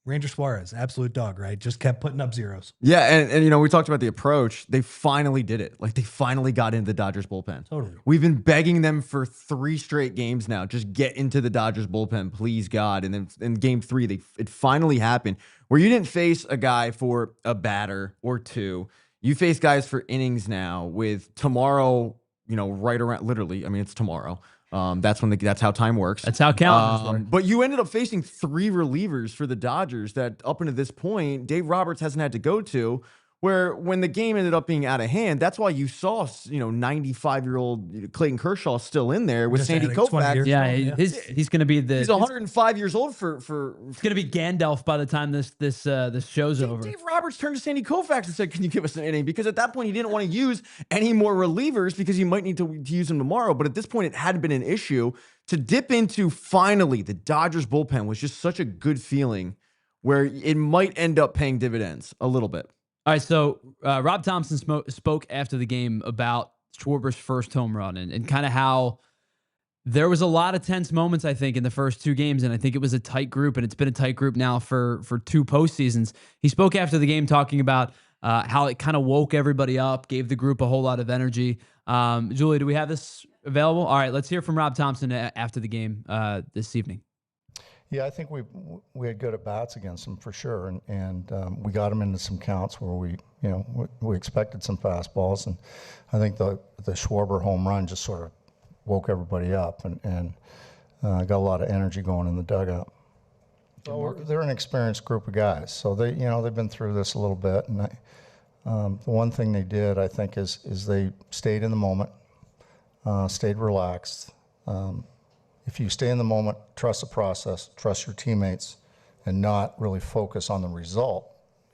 Ranger Suarez, absolute dog, right? Just kept putting up zeros. Yeah, and you know, we talked about the approach. They finally did it. Like, they finally got into the Dodgers bullpen. Totally. We've been begging them for 3 straight games now. Just get into the Dodgers bullpen, please, God. And then in game 3, it finally happened where you didn't face a guy for a batter or 2. You face guys for innings now with tomorrow, you know, right around, literally, I mean, it's tomorrow. That's how time works. That's how calendars work. But you ended up facing 3 relievers for the Dodgers that up until this point, Dave Roberts hasn't had to go to, where when the game ended up being out of hand, that's why you saw, you know, 95-year-old Clayton Kershaw still in there with Just Sandy adding 20 Koufax. years. Yeah, Yeah. he's going to be He's 105 years old for It's going to be Gandalf by the time this show's over. Dave Roberts turned to Sandy Koufax and said, "Can you give us an inning?" Because at that point, he didn't want to use any more relievers because he might need to use them tomorrow. But at this point, it hadn't been an issue. To dip into finally the Dodgers bullpen was just such a good feeling where it might end up paying dividends a little bit. All right, so Rob Thompson spoke after the game about Schwarber's first home run and kind of how there was a lot of tense moments, I think, in the first 2 games, and I think it was a tight group, and it's been a tight group now for 2 postseasons. He spoke after the game talking about how it kind of woke everybody up, gave the group a whole lot of energy. Julie, do we have this available? All right, let's hear from Rob Thompson after the game this evening. Yeah, I think we had good at bats against them for sure, and we got them into some counts where we expected some fastballs, and I think the Schwarber home run just sort of woke everybody up and got a lot of energy going in the dugout. So they're an experienced group of guys, so they've been through this a little bit, and the one thing they did, I think, is they stayed in the moment, stayed relaxed. If you stay in the moment, trust the process, trust your teammates, and not really focus on the result,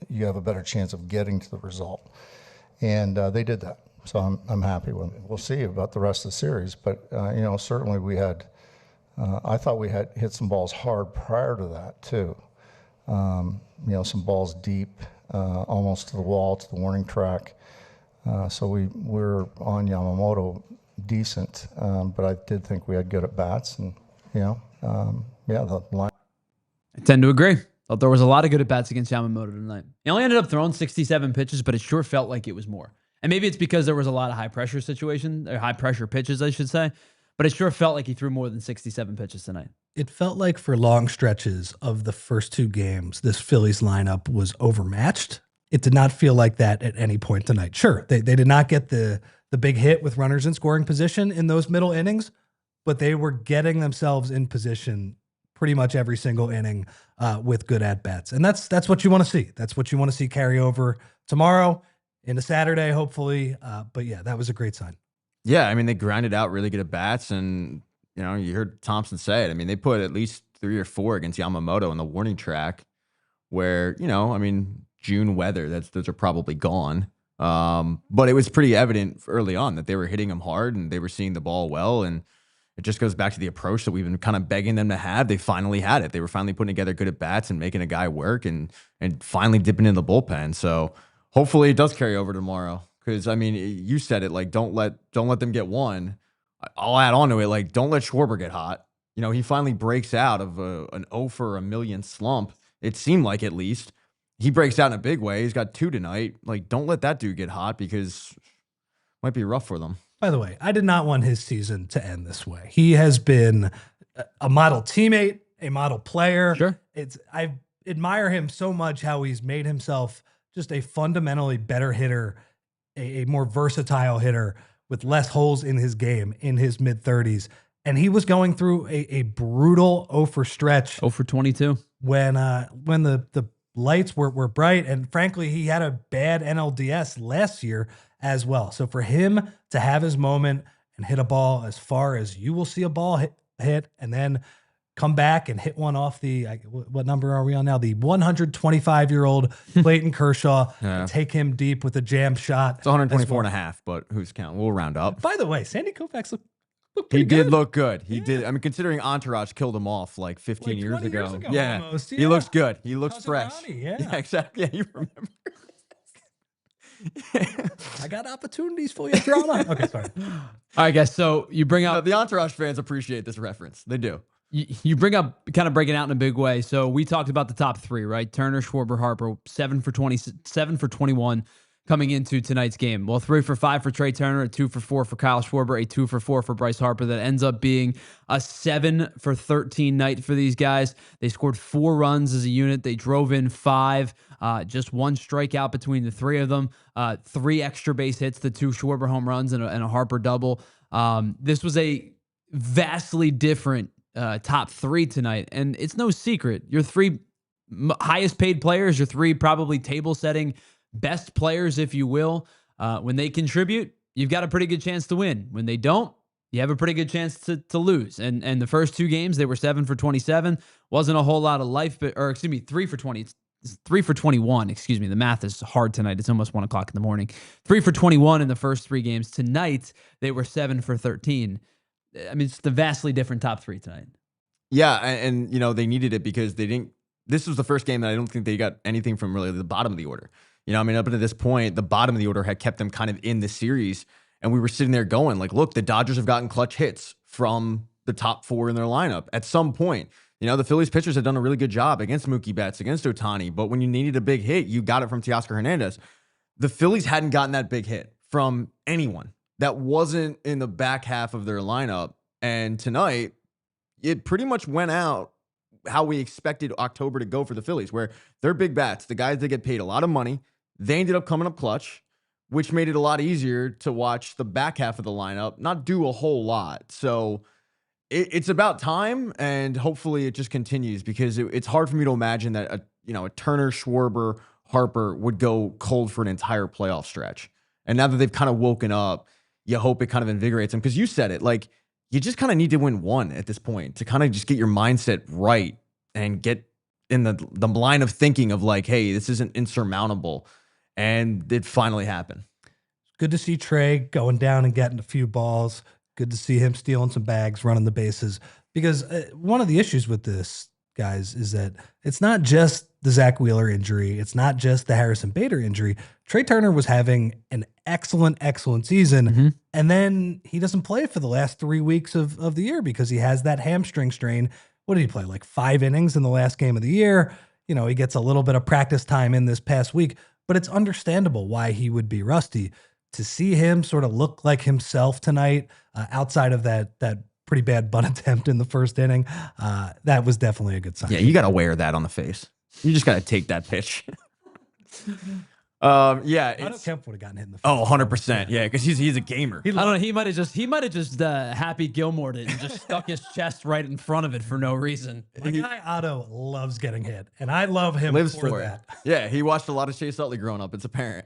you have a better chance of getting to the result. And they did that. So I'm happy with it. We'll see about the rest of the series. But, certainly we had, I thought we had hit some balls hard prior to that, too. Some balls deep, almost to the wall, to the warning track. So we're on Yamamoto decent, but I did think we had good at bats, and the line. I tend to agree. Thought there was a lot of good at bats against Yamamoto tonight. He only ended up throwing 67 pitches, but it sure felt like it was more. And maybe it's because there was a lot of high pressure pitches, I should say. But it sure felt like he threw more than 67 pitches tonight. It felt like for long stretches of the first 2 games, this Phillies lineup was overmatched. It did not feel like that at any point tonight. Sure, they did not get the big hit with runners in scoring position in those middle innings, but they were getting themselves in position pretty much every single inning with good at-bats. And that's what you want to see. That's what you want to see carry over tomorrow into Saturday, hopefully. But yeah, that was a great sign. Yeah, I mean, they grinded out really good at bats, and you heard Thompson say it. I mean, they put at least 3 or 4 against Yamamoto in the warning track where, June weather, those are probably gone. But it was pretty evident early on that they were hitting him hard and they were seeing the ball well. And it just goes back to the approach that we've been kind of begging them to have. They finally had it. They were finally putting together good at bats and making a guy work and finally dipping in the bullpen. So hopefully it does carry over tomorrow. Because I mean, you said it, like, don't let them get one. I'll add on to it, like, don't let Schwarber get hot. He finally breaks out of an 0 for a million slump. It seemed like, at least. He breaks out in a big way. He's got 2 tonight. Like, don't let that dude get hot because it might be rough for them. By the way, I did not want his season to end this way. He has been a model teammate, a model player. Sure. I admire him so much how he's made himself just a fundamentally better hitter, a more versatile hitter with less holes in his game in his mid-30s. And he was going through a brutal 0 for stretch 0 for 22. when the lights were bright. And frankly, he had a bad NLDS last year as well. So for him to have his moment and hit a ball as far as you will see a ball hit and then come back and hit one off the, what number are we on now? The 125-year-old Clayton Kershaw, and take him deep with a jam shot. It's 124 and a half, but who's counting? We'll round up. By the way, Sandy Koufax looked He pretty did good. look good. He did. I mean, considering Entourage killed him off like 15 Like years 20 ago. years ago Yeah. almost, He yeah. looks good. He looks Cousin fresh. Ronnie, yeah. Exactly. Yeah, you remember. I got opportunities for your drama. Okay, sorry. All right, guys. So you bring No, up the Entourage fans appreciate this reference. They do. you bring up kind of breaking out in a big way. So we talked about the top three, right? Turner, Schwarber, Harper, 7 for 20, 7 for 21 coming into tonight's game. Well, 3 for 5 for Trey Turner, a 2 for 4 for Kyle Schwarber, a 2 for 4 for Bryce Harper. That ends up being a 7 for 13 night for these guys. They scored 4 runs as a unit. They drove in 5, just 1 strikeout between the 3 of them, 3 extra base hits, the 2 Schwarber home runs and a Harper double. This was a vastly different top 3 tonight. And it's no secret. Your 3 highest paid players, your 3 probably table setting best players, if you will, when they contribute, you've got a pretty good chance to win. When they don't, you have a pretty good chance to lose. And the first 2 games, they were 7 for 27. Wasn't a whole lot of life, or excuse me, 3 for 20. It's 3 for 21. Excuse me. The math is hard tonight. It's almost 1 o'clock in the morning. 3 for 21 in the first 3 games. Tonight, they were 7 for 13. I mean, it's the vastly different top 3 tonight. Yeah, and you know, they needed it because they didn't. This was the first game that I don't think they got anything from really the bottom of the order. You know, I mean, up to this point, the bottom of the order had kept them kind of in the series, and we were sitting there going like, look, the Dodgers have gotten clutch hits from the top 4 in their lineup at some point. You know, the Phillies pitchers had done a really good job against Mookie Betts, against Ohtani, but when you needed a big hit, you got it from Teoscar Hernandez. The Phillies hadn't gotten that big hit from anyone that wasn't in the back half of their lineup, and tonight, it pretty much went out how we expected October to go for the Phillies, where they're big bats, the guys that get paid a lot of money, they ended up coming up clutch, which made it a lot easier to watch the back half of the lineup not do a whole lot. So it's about time, and hopefully it just continues, because it's hard for me to imagine that a Turner, Schwarber, Harper would go cold for an entire playoff stretch. And now that they've kind of woken up, you hope it kind of invigorates them, because you said it, like, you just kind of need to win 1 at this point to kind of just get your mindset right and get in the line of thinking of like, hey, this isn't insurmountable. And it finally happened. Good to see Trey going down and getting a few balls. Good to see him stealing some bags, running the bases. Because one of the issues with this, guys, is that it's not just the Zach Wheeler injury. It's not just the Harrison Bader injury. Trey Turner was having an excellent season. And then he doesn't play for the last 3 weeks of the year because he has that hamstring strain. What did he play? Like 5 innings in the last game of the year. You know, he gets a little bit of practice time in this past week, but it's understandable why he would be rusty. To see him sort of look like himself tonight, outside of that pretty bad bunt attempt in the first inning, that was definitely a good sign. Yeah, you got to wear that on the face. You just got to take that pitch. Yeah, I know Kemp would have gotten hit in the face. Oh, 100%. Yeah, because he's a gamer. I don't know. He might have just Happy Gilmore'd it and just stuck his chest right in front of it for no reason. My guy Otto loves getting hit, and I love him Lives for for that. it. Yeah, he watched a lot of Chase Utley growing up. It's apparent.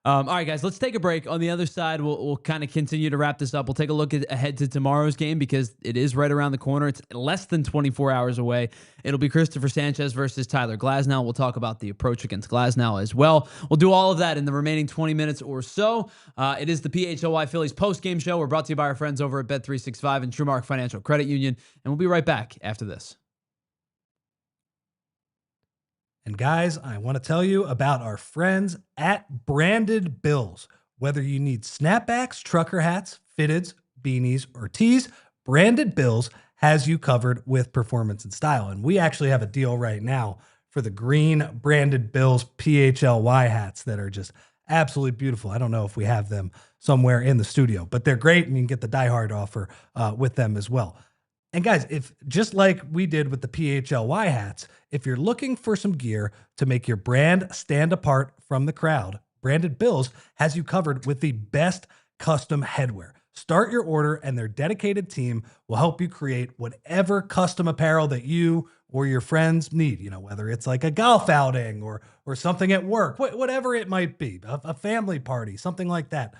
All right, guys, let's take a break. On the other side, we'll kind of continue to wrap this up. We'll take a look ahead to tomorrow's game because it is right around the corner. It's less than 24 hours away. It'll be Christopher Sanchez versus Tyler Glasnow. We'll talk about the approach against Glasnow as well. We'll do all of that in the remaining 20 minutes or so. It is the PHLY Phillies post-game show. We're brought to you by our friends over at Bet365 and TrueMark Financial Credit Union, and we'll be right back after this. And guys, I want to tell you about our friends at Branded Bills. Whether you need snapbacks, trucker hats, fitteds, beanies, or tees, Branded Bills has you covered with performance and style. And we actually have a deal right now for the green Branded Bills PHLY hats that are just absolutely beautiful. I don't know if we have them somewhere in the studio, but they're great, and you can get the Diehard offer with them as well. And guys, if just like we did with the PHLY hats, if you're looking for some gear to make your brand stand apart from the crowd, Branded Bills has you covered with the best custom headwear. Start your order and their dedicated team will help you create whatever custom apparel that you or your friends need, whether it's like a golf outing or something at work, whatever it might be, a family party, something like that.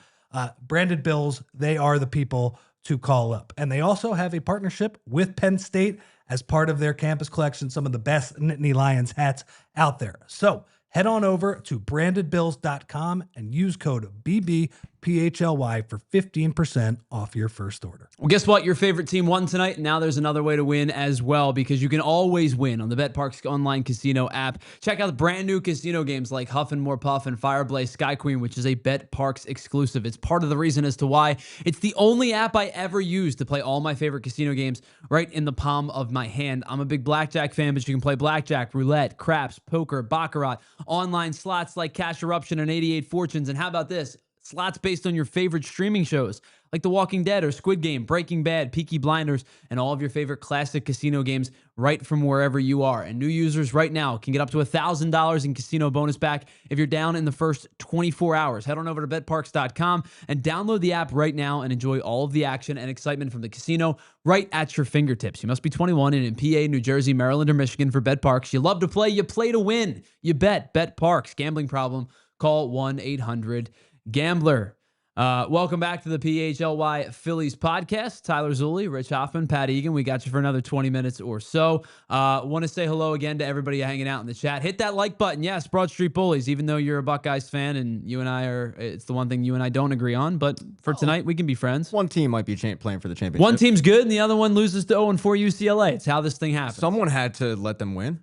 Branded Bills, they are the people to call up. And they also have a partnership with Penn State as part of their campus collection, some of the best Nittany Lions hats out there. So head on over to brandedbills.com and use code BBPHLY for 15% off your first order. Well, guess what? Your favorite team won tonight. Now there's another way to win as well, because you can always win on the BetParx online casino app. Check out the brand new casino games like Huff and More Puff and Fireblaze Sky Queen, which is a BetParx exclusive. It's part of the reason as to why it's the only app I ever use to play all my favorite casino games right in the palm of my hand. I'm a big blackjack fan, but you can play blackjack, roulette, craps, poker, baccarat, online slots like Cash Eruption and 88 Fortunes. And how about this? Slots based on your favorite streaming shows like The Walking Dead or Squid Game, Breaking Bad, Peaky Blinders, and all of your favorite classic casino games right from wherever you are. And new users right now can get up to $1,000 in casino bonus back if you're down in the first 24 hours. Head on over to betparx.com and download the app right now and enjoy all of the action and excitement from the casino right at your fingertips. You must be 21 and in PA, New Jersey, Maryland, or Michigan for BetParx. You love to play, you play to win. You bet. BetParx. Gambling problem? Call 1-800-GAMBLER. Welcome back to the PHLY Phillies podcast. Tyler Zulli, Rich Hoffman, Pat Egan. We got you for another 20 minutes or so. Want to say hello again to everybody hanging out in the chat. Hit that like button. Yes, Broad Street Bullies, even though you're a Buckeyes fan and you and I are, it's the one thing you and I don't agree on. But for tonight, we can be friends. One team might be playing for the championship. One team's good and the other one loses to 0-4 UCLA. It's how this thing happens. Someone had to let them win.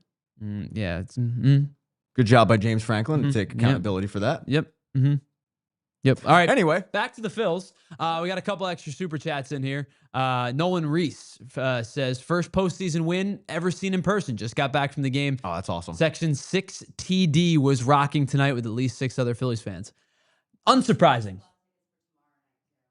Yeah. It's, Good job by James Franklin to take accountability for that. Yep. Yep. All right. Anyway, back to the Phils. We got a couple extra super chats in here. Nolan Reese says, first postseason win ever seen in person. Just got back from the game. Oh, that's awesome. Section 6 TD was rocking tonight with at least 6 other Phillies fans. Unsurprising.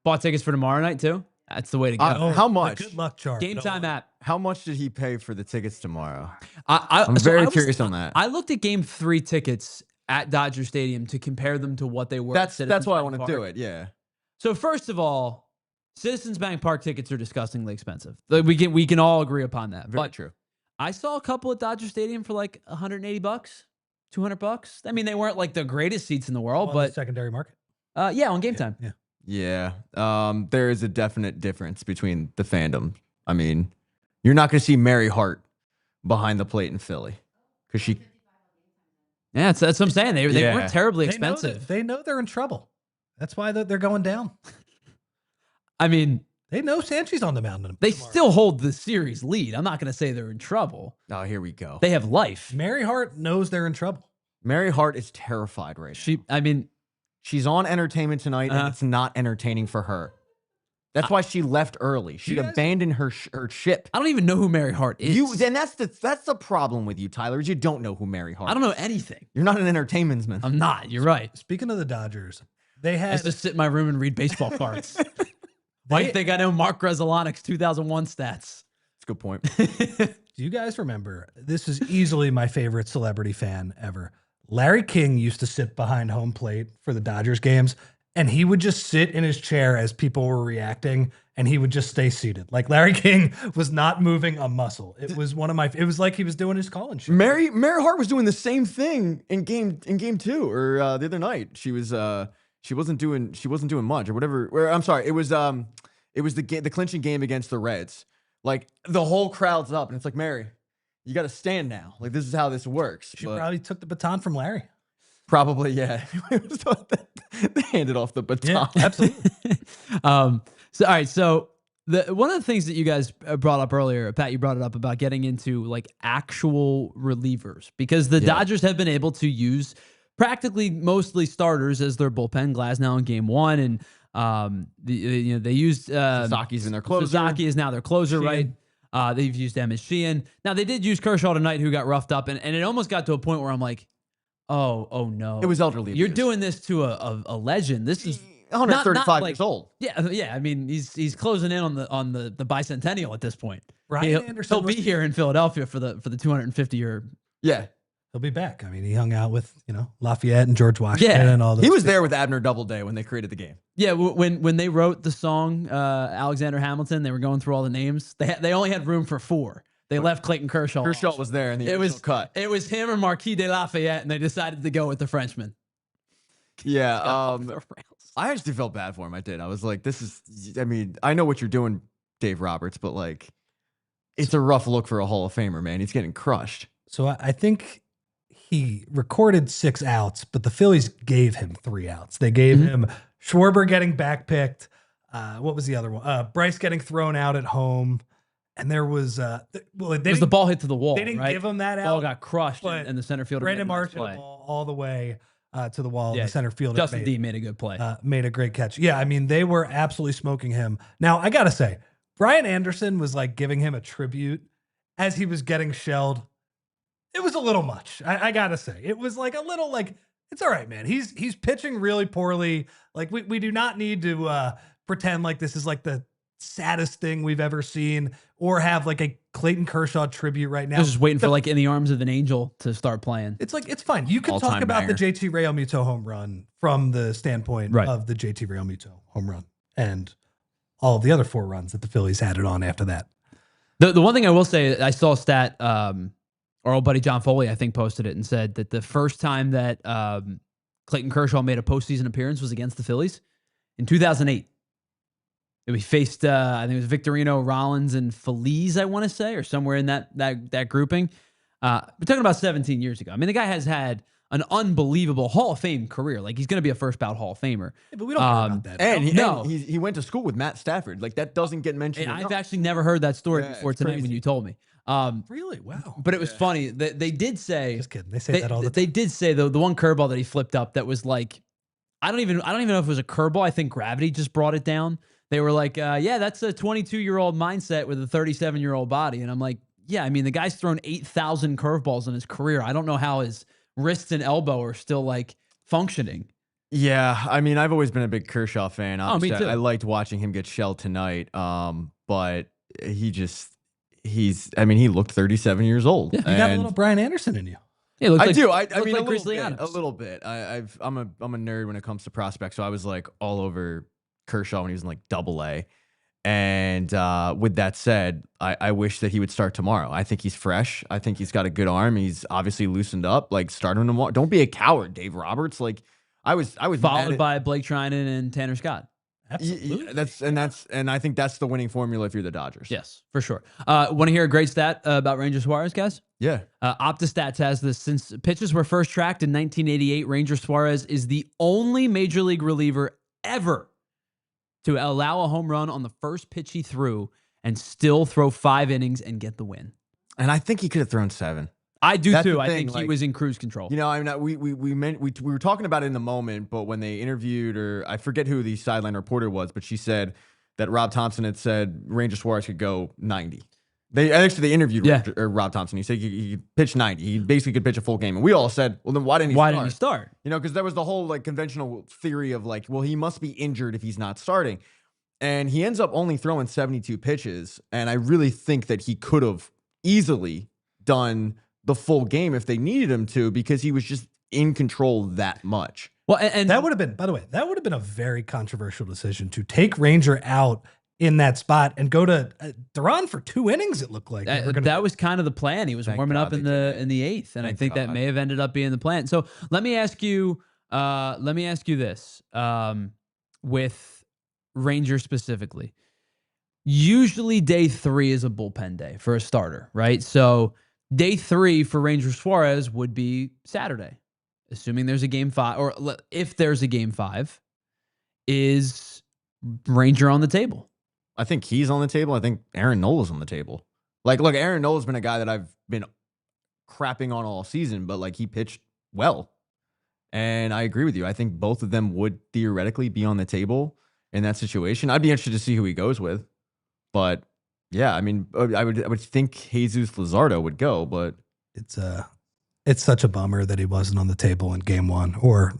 Bought tickets for tomorrow night, too? That's the way to go. How much? Good luck chart. Game Time app. How much did he pay for the tickets tomorrow? I'm very curious on that. I looked at Game 3 tickets at Dodger Stadium to compare them to what they were. That's why I want to do it. Yeah. So first of all, Citizens Bank Park tickets are disgustingly expensive. Like, we can all agree upon that. Very but true. I saw a couple at Dodger Stadium for like $180, $200. I mean, they weren't like the greatest seats in the world, On but the secondary market. yeah, on Game Time. Yeah. Yeah. There is a definite difference between the fandom. I mean, you're not going to see Mary Hart behind the plate in Philly because she. Yeah, that's what I'm saying. They weren't terribly They know expensive. they know they're in trouble. That's why they're going down. I mean, They know Sanchi's on the mound. they still hold the series lead. I'm not going to say they're in trouble. Oh, here we go. They have life. Mary Hart knows they're in trouble. Mary Hart is terrified right now. She's on entertainment tonight, and it's not entertaining for her. That's why she left early. She abandoned her ship. I don't even know who Mary Hart is. Then that's the problem with you, Tyler, is you don't know who Mary Hart is. I don't know anything. You're not an entertainmentman. I'm not. You're right. Speaking of the Dodgers, they I had used to sit in my room and read baseball cards. Might think I know Mark Grzelcyak's 2001 stats. That's a good point. Do you guys remember? This is easily my favorite celebrity fan ever. Larry King used to sit behind home plate for the Dodgers games, and he would just sit in his chair as people were reacting, and he would just stay seated. Like Larry King was not moving a muscle. It was it was like he was doing his call-in show. Mary Hart was doing the same thing in game 2 or the other night. She wasn't doing much or whatever. I'm sorry. It was the clinching game against the Reds. Like the whole crowd's up, and it's like, Mary, you got to stand now. Like this is how this works. She probably took the baton from Larry. Probably, yeah. They handed off the baton. Yeah, absolutely. All right. So one of the things that you guys brought up earlier, Pat, you brought it up about getting into like actual relievers, because the Dodgers have been able to use practically mostly starters as their bullpen. Glasnow in Game 1, and they used Sasaki's in their closer. Sasaki is now their closer, Sheehan. right? They've used Emmett Sheehan. Now they did use Kershaw tonight, who got roughed up, and it almost got to a point where I'm like, oh no, It was elderly You're abuse. doing this to a legend. This is 135 not like, years old. Yeah. I mean, he's closing in on the bicentennial at this point. Ryan Anderson He'll be here in Philadelphia for the 250 year. Yeah. He'll be back. I mean, he hung out with, Lafayette and George Washington Yeah. and all those. He was there with Abner Doubleday when they created the game. Yeah, when they wrote the song Alexander Hamilton, they were going through all the names. They only had room for 4. They left Clayton Kershaw. Kershaw was there in the original cut. It was him or Marquis de Lafayette, and they decided to go with the Frenchman. Yeah, I actually felt bad for him. I did. I was like, I know what you're doing, Dave Roberts, but like, it's a rough look for a Hall of Famer, man. He's getting crushed. So I think he recorded 6 outs, but the Phillies gave him 3 outs. They gave him Schwarber getting backpicked. What was the other one? Bryce getting thrown out at home. And there was, the ball hit to the wall. They didn't give him that out. Ball got crushed, and the center fielder Brandon Marsh hit the ball all the way to the wall. Yeah, the center fielder Justin D made a good play. Made a great catch. Yeah, I mean, they were absolutely smoking him. Now, I got to say, Brian Anderson was like giving him a tribute as he was getting shelled. It was a little much. I got to say. It was like a little like, it's all right, man. He's pitching really poorly. Like, we do not need to pretend like this is like the saddest thing we've ever seen or have like a Clayton Kershaw tribute right now. Just waiting for like In the Arms of an Angel to start playing. It's like, it's fine. You can talk about the JT Realmuto home run from the standpoint of the JT Realmuto home run and all of the other 4 runs that the Phillies added on after that. The one thing I will say, I saw a stat, our old buddy John Foley, I think, posted it and said that the first time that Clayton Kershaw made a postseason appearance was against the Phillies in 2008. We faced, I think it was Victorino, Rollins, and Feliz, I want to say, or somewhere in that grouping. We're talking about 17 years ago. I mean, the guy has had an unbelievable Hall of Fame career. Like, he's going to be a first ballot Hall of Famer. Yeah, but we don't care about that. And he went to school with Matt Stafford. Like, that doesn't get mentioned. I've actually never heard that story before tonight when you told me. Really? Wow. But it was funny. They did say, just kidding. They say that all the time. They did say the one curveball that he flipped up that was like, I don't even know if it was a curveball. I think gravity just brought it down. They were like, yeah, that's a 22-year-old mindset with a 37-year-old body. And I'm like, yeah, I mean, the guy's thrown 8,000 curveballs in his career. I don't know how his wrist and elbow are still like functioning. Yeah, I mean, I've always been a big Kershaw fan. Me too. I liked watching him get shelled tonight. But he looked 37 years old. Yeah, you got a little Brian Anderson in you. Yeah, I do. I mean, like a little bit. I'm a nerd when it comes to prospects, so I was like all over Kershaw when he was in like AA. And with that said, I wish that he would start tomorrow. I think he's fresh. I think he's got a good arm. He's obviously loosened up. Like, start him tomorrow. Don't be a coward, Dave Roberts. Like, I was followed by Blake Trinan and Tanner Scott. Absolutely. And I think that's the winning formula if you're the Dodgers. Yes, for sure. Want to hear a great stat about Ranger Suarez, guys? Yeah. OptaStats has this. Since pitches were first tracked in 1988, Ranger Suarez is the only major league reliever ever to allow a home run on the first pitch he threw and still throw 5 innings and get the win. And I think he could have thrown 7. I do too. I think he was in cruise control. You know, I mean, we were talking about it in the moment, but when they interviewed, or I forget who the sideline reporter was, but she said that Rob Thompson had said Ranger Suarez could go 90. They interviewed Rob Thompson. He said he could pitch 90. He basically could pitch a full game, and we all said, well, then why didn't he start? You know, because there was the whole like conventional theory of like, well, he must be injured if he's not starting, and he ends up only throwing 72 pitches, and I really think that he could have easily done the full game if they needed him to, because he was just in control that much. Well, and that would have been, by the way, that would have been a very controversial decision to take Ranger out in that spot and go to they're on for 2 innings. It looked like that was kind of the plan. He was warming up in the 8th, and I think that may have ended up being the plan. So let me ask you this, with Ranger specifically. Usually day 3 is a bullpen day for a starter, right? So day 3 for Ranger Suarez would be Saturday, assuming there's a game 5, or if there's a game 5, is Ranger on the table? I think he's on the table. I think Aaron Nola's on the table. Like, look, Aaron Nola's been a guy that I've been crapping on all season, but like, he pitched well. And I agree with you. I think both of them would theoretically be on the table in that situation. I'd be interested to see who he goes with. But yeah, I mean, I would think Jesus Luzardo would go, but it's such a bummer that he wasn't on the table in game 1. Or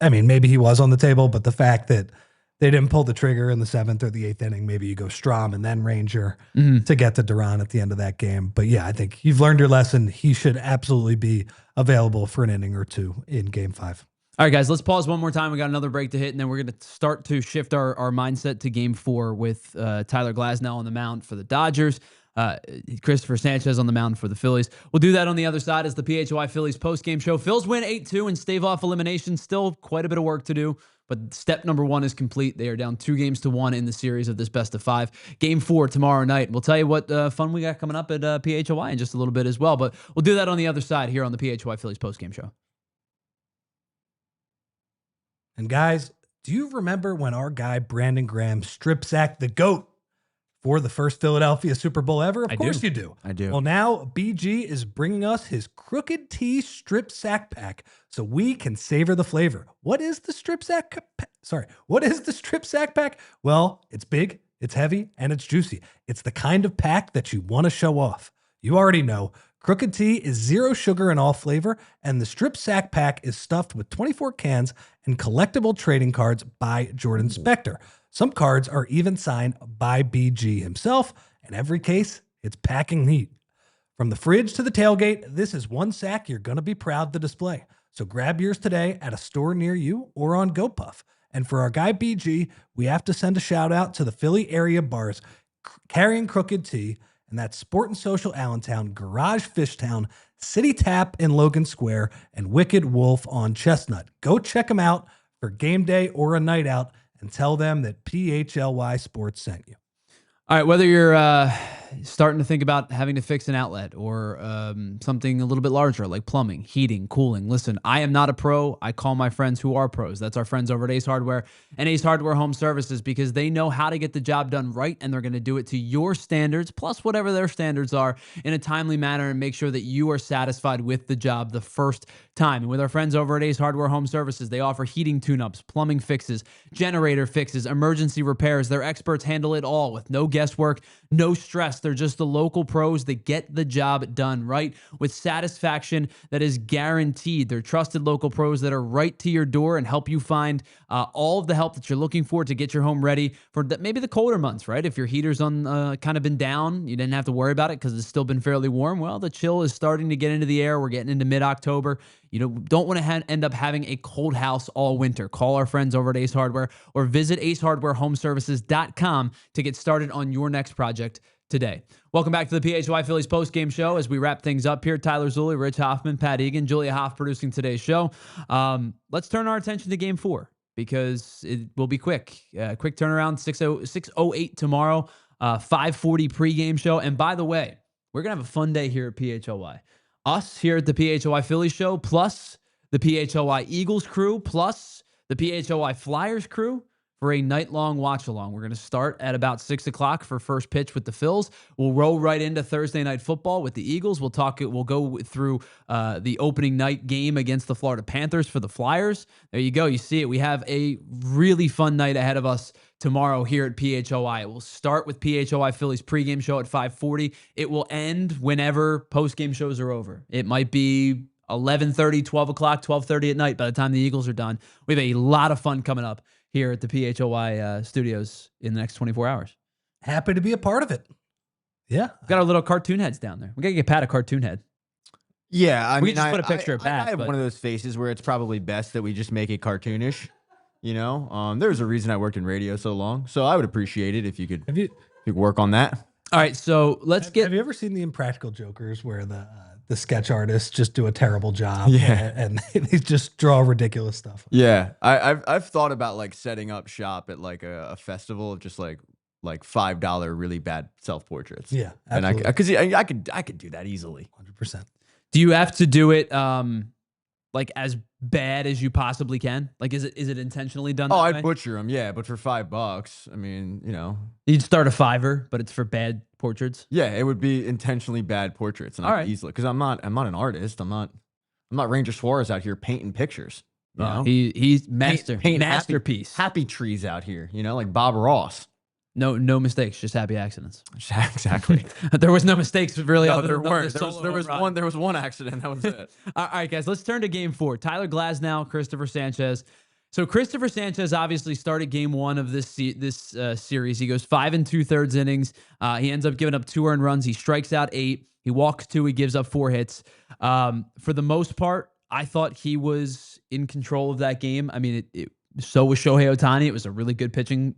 I mean, maybe he was on the table, but the fact that they didn't pull the trigger in the 7th or the 8th inning. Maybe you go Strom and then Ranger to get to Duran at the end of that game. But yeah, I think you've learned your lesson. He should absolutely be available for an inning or two in Game 5. All right, guys, let's pause one more time. We got another break to hit, and then we're going to start to shift our mindset to Game 4 with Tyler Glasnow on the mound for the Dodgers, Christopher Sanchez on the mound for the Phillies. We'll do that on the other side as the PHLY Phillies post-game show. Phils win 8-2 and stave off elimination. Still quite a bit of work to do, but step number 1 is complete. They are down 2-1 in the series of this best-of-5. Game 4 tomorrow night. We'll tell you what fun we got coming up at PHLY in just a little bit as well, but we'll do that on the other side here on the PHLY Phillies post-game show. And guys, do you remember when our guy Brandon Graham strip sacked the GOAT for the first Philadelphia Super Bowl ever? Of course you do. I do. Well, now BG is bringing us his Crooked T strip sack pack so we can savor the flavor. What is the strip sack? What is the strip sack pack? Well, it's big, it's heavy, and it's juicy. It's the kind of pack that you want to show off. You already know. Crooked T is 0 sugar in all flavor, and the strip sack pack is stuffed with 24 cans and collectible trading cards by Jordan Spector. Some cards are even signed by BG himself, and every case, it's packing heat. From the fridge to the tailgate, this is one sack you're going to be proud to display. So grab yours today at a store near you or on GoPuff. And for our guy BG, we have to send a shout out to the Philly area bars carrying Crooked T, and that's Sport and Social Allentown, Garage Fishtown, City Tap in Logan Square, and Wicked Wolf on Chestnut. Go check them out for game day or a night out and tell them that PHLY Sports sent you. All right, whether you're starting to think about having to fix an outlet or something a little bit larger like plumbing, heating, cooling, listen, I am not a pro. I call my friends who are pros. That's our friends over at Ace Hardware and Ace Hardware Home Services because they know how to get the job done right, and they're going to do it to your standards, plus whatever their standards are, in a timely manner and make sure that you are satisfied with the job the first time. And with our friends over at Ace Hardware Home Services, they offer heating tune-ups, plumbing fixes, generator fixes, emergency repairs. Their experts handle it all with no guesswork, no stress. They're just the local pros that get the job done right with satisfaction that is guaranteed. They're trusted local pros that are right to your door and help you find all of the help that you're looking for to get your home ready for maybe the colder months, right? If your heater's on kind of been down, you didn't have to worry about it because it's still been fairly warm. Well, the chill is starting to get into the air. We're getting into mid-October. You don't want to end up having a cold house all winter. Call our friends over at Ace Hardware or visit acehardwarehomeservices.com to get started on your next project today. Welcome back to the PHLY Phillies post-game show as we wrap things up here. Tyler Zulli, Rich Hoffman, Pat Egan, Julia Hoff producing today's show. Let's turn our attention to Game 4 because it will be quick. Quick turnaround, 6:08 tomorrow, 5:40 pregame show. And by the way, we're going to have a fun day here at PHLY. Us here at the PHLY Phillies show, plus the PHLY Eagles crew, plus the PHLY Flyers crew for a night-long watch-along. We're going to start at about 6 o'clock for first pitch with the Phils. We'll roll right into Thursday Night Football with the Eagles. We'll go through the opening night game against the Florida Panthers for the Flyers. There you go. You see it. We have a really fun night ahead of us tomorrow here at PHLY. It will start with PHLY Phillies pregame show at 5:40. It will end whenever postgame shows are over. It might be 11:30, 12 o'clock, 12:30 at night by the time the Eagles are done. We have a lot of fun coming up here at the PHLY studios in the next 24 hours. Happy to be a part of it. Yeah. We've got our little cartoon heads down there. We got to get Pat a cartoon head. Yeah, We just put a picture of Pat. I have one of those faces where it's probably best that we just make it cartoonish. You know, there's a reason I worked in radio so long, so I would appreciate it if you could work on that. All right, so Have you ever seen the Impractical Jokers where the sketch artists just do a terrible job? Yeah, and they just draw ridiculous stuff. Yeah, I've thought about like setting up shop at like a festival of just like $5 really bad self portraits. Yeah, absolutely. And I could do that easily. 100%. Do you have to do it like as bad as you possibly can? Like, is it intentionally done? Oh, that I'd way? butcher them, yeah, but for $5, I mean, you know, You'd start a $5, but it's for bad portraits. yeah, it would be intentionally bad portraits, and All I right. could easily because I'm not an artist. I'm not Ranger Suarez out here painting pictures. You know? He's Paint masterpiece. happy trees out here. You know, like Bob Ross. No mistakes, just happy accidents. Exactly. There was no mistakes really. No, other there than weren't. the There solo was home run. there was one accident. That was it. All right, guys, let's turn to Game 4. Tyler Glasnow, Christopher Sanchez. So Christopher Sanchez obviously started game one of this series. He goes 5 2/3 innings. He ends up giving up 2 earned runs. He strikes out 8. He walks 2. He gives up 4 hits. For the most part, I thought he was in control of that game. I mean, so was Shohei Ohtani. It was a really good pitching,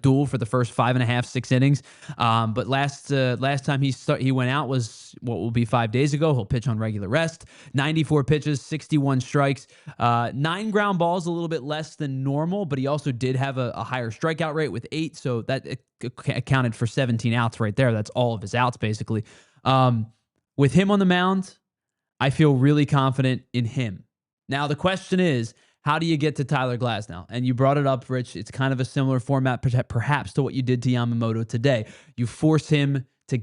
duel for the first 5.5, 6 innings. But last time he went out was what will be 5 days ago. He'll pitch on regular rest. 94 pitches, 61 strikes, 9 ground balls, a little bit less than normal. But he also did have a higher strikeout rate with 8, so that accounted for 17 outs right there. That's all of his outs basically. With him on the mound, I feel really confident in him. Now the question is, how do you get to Tyler Glasnow? And you brought it up, Rich. It's kind of a similar format, perhaps, to what you did to Yamamoto today. You force him to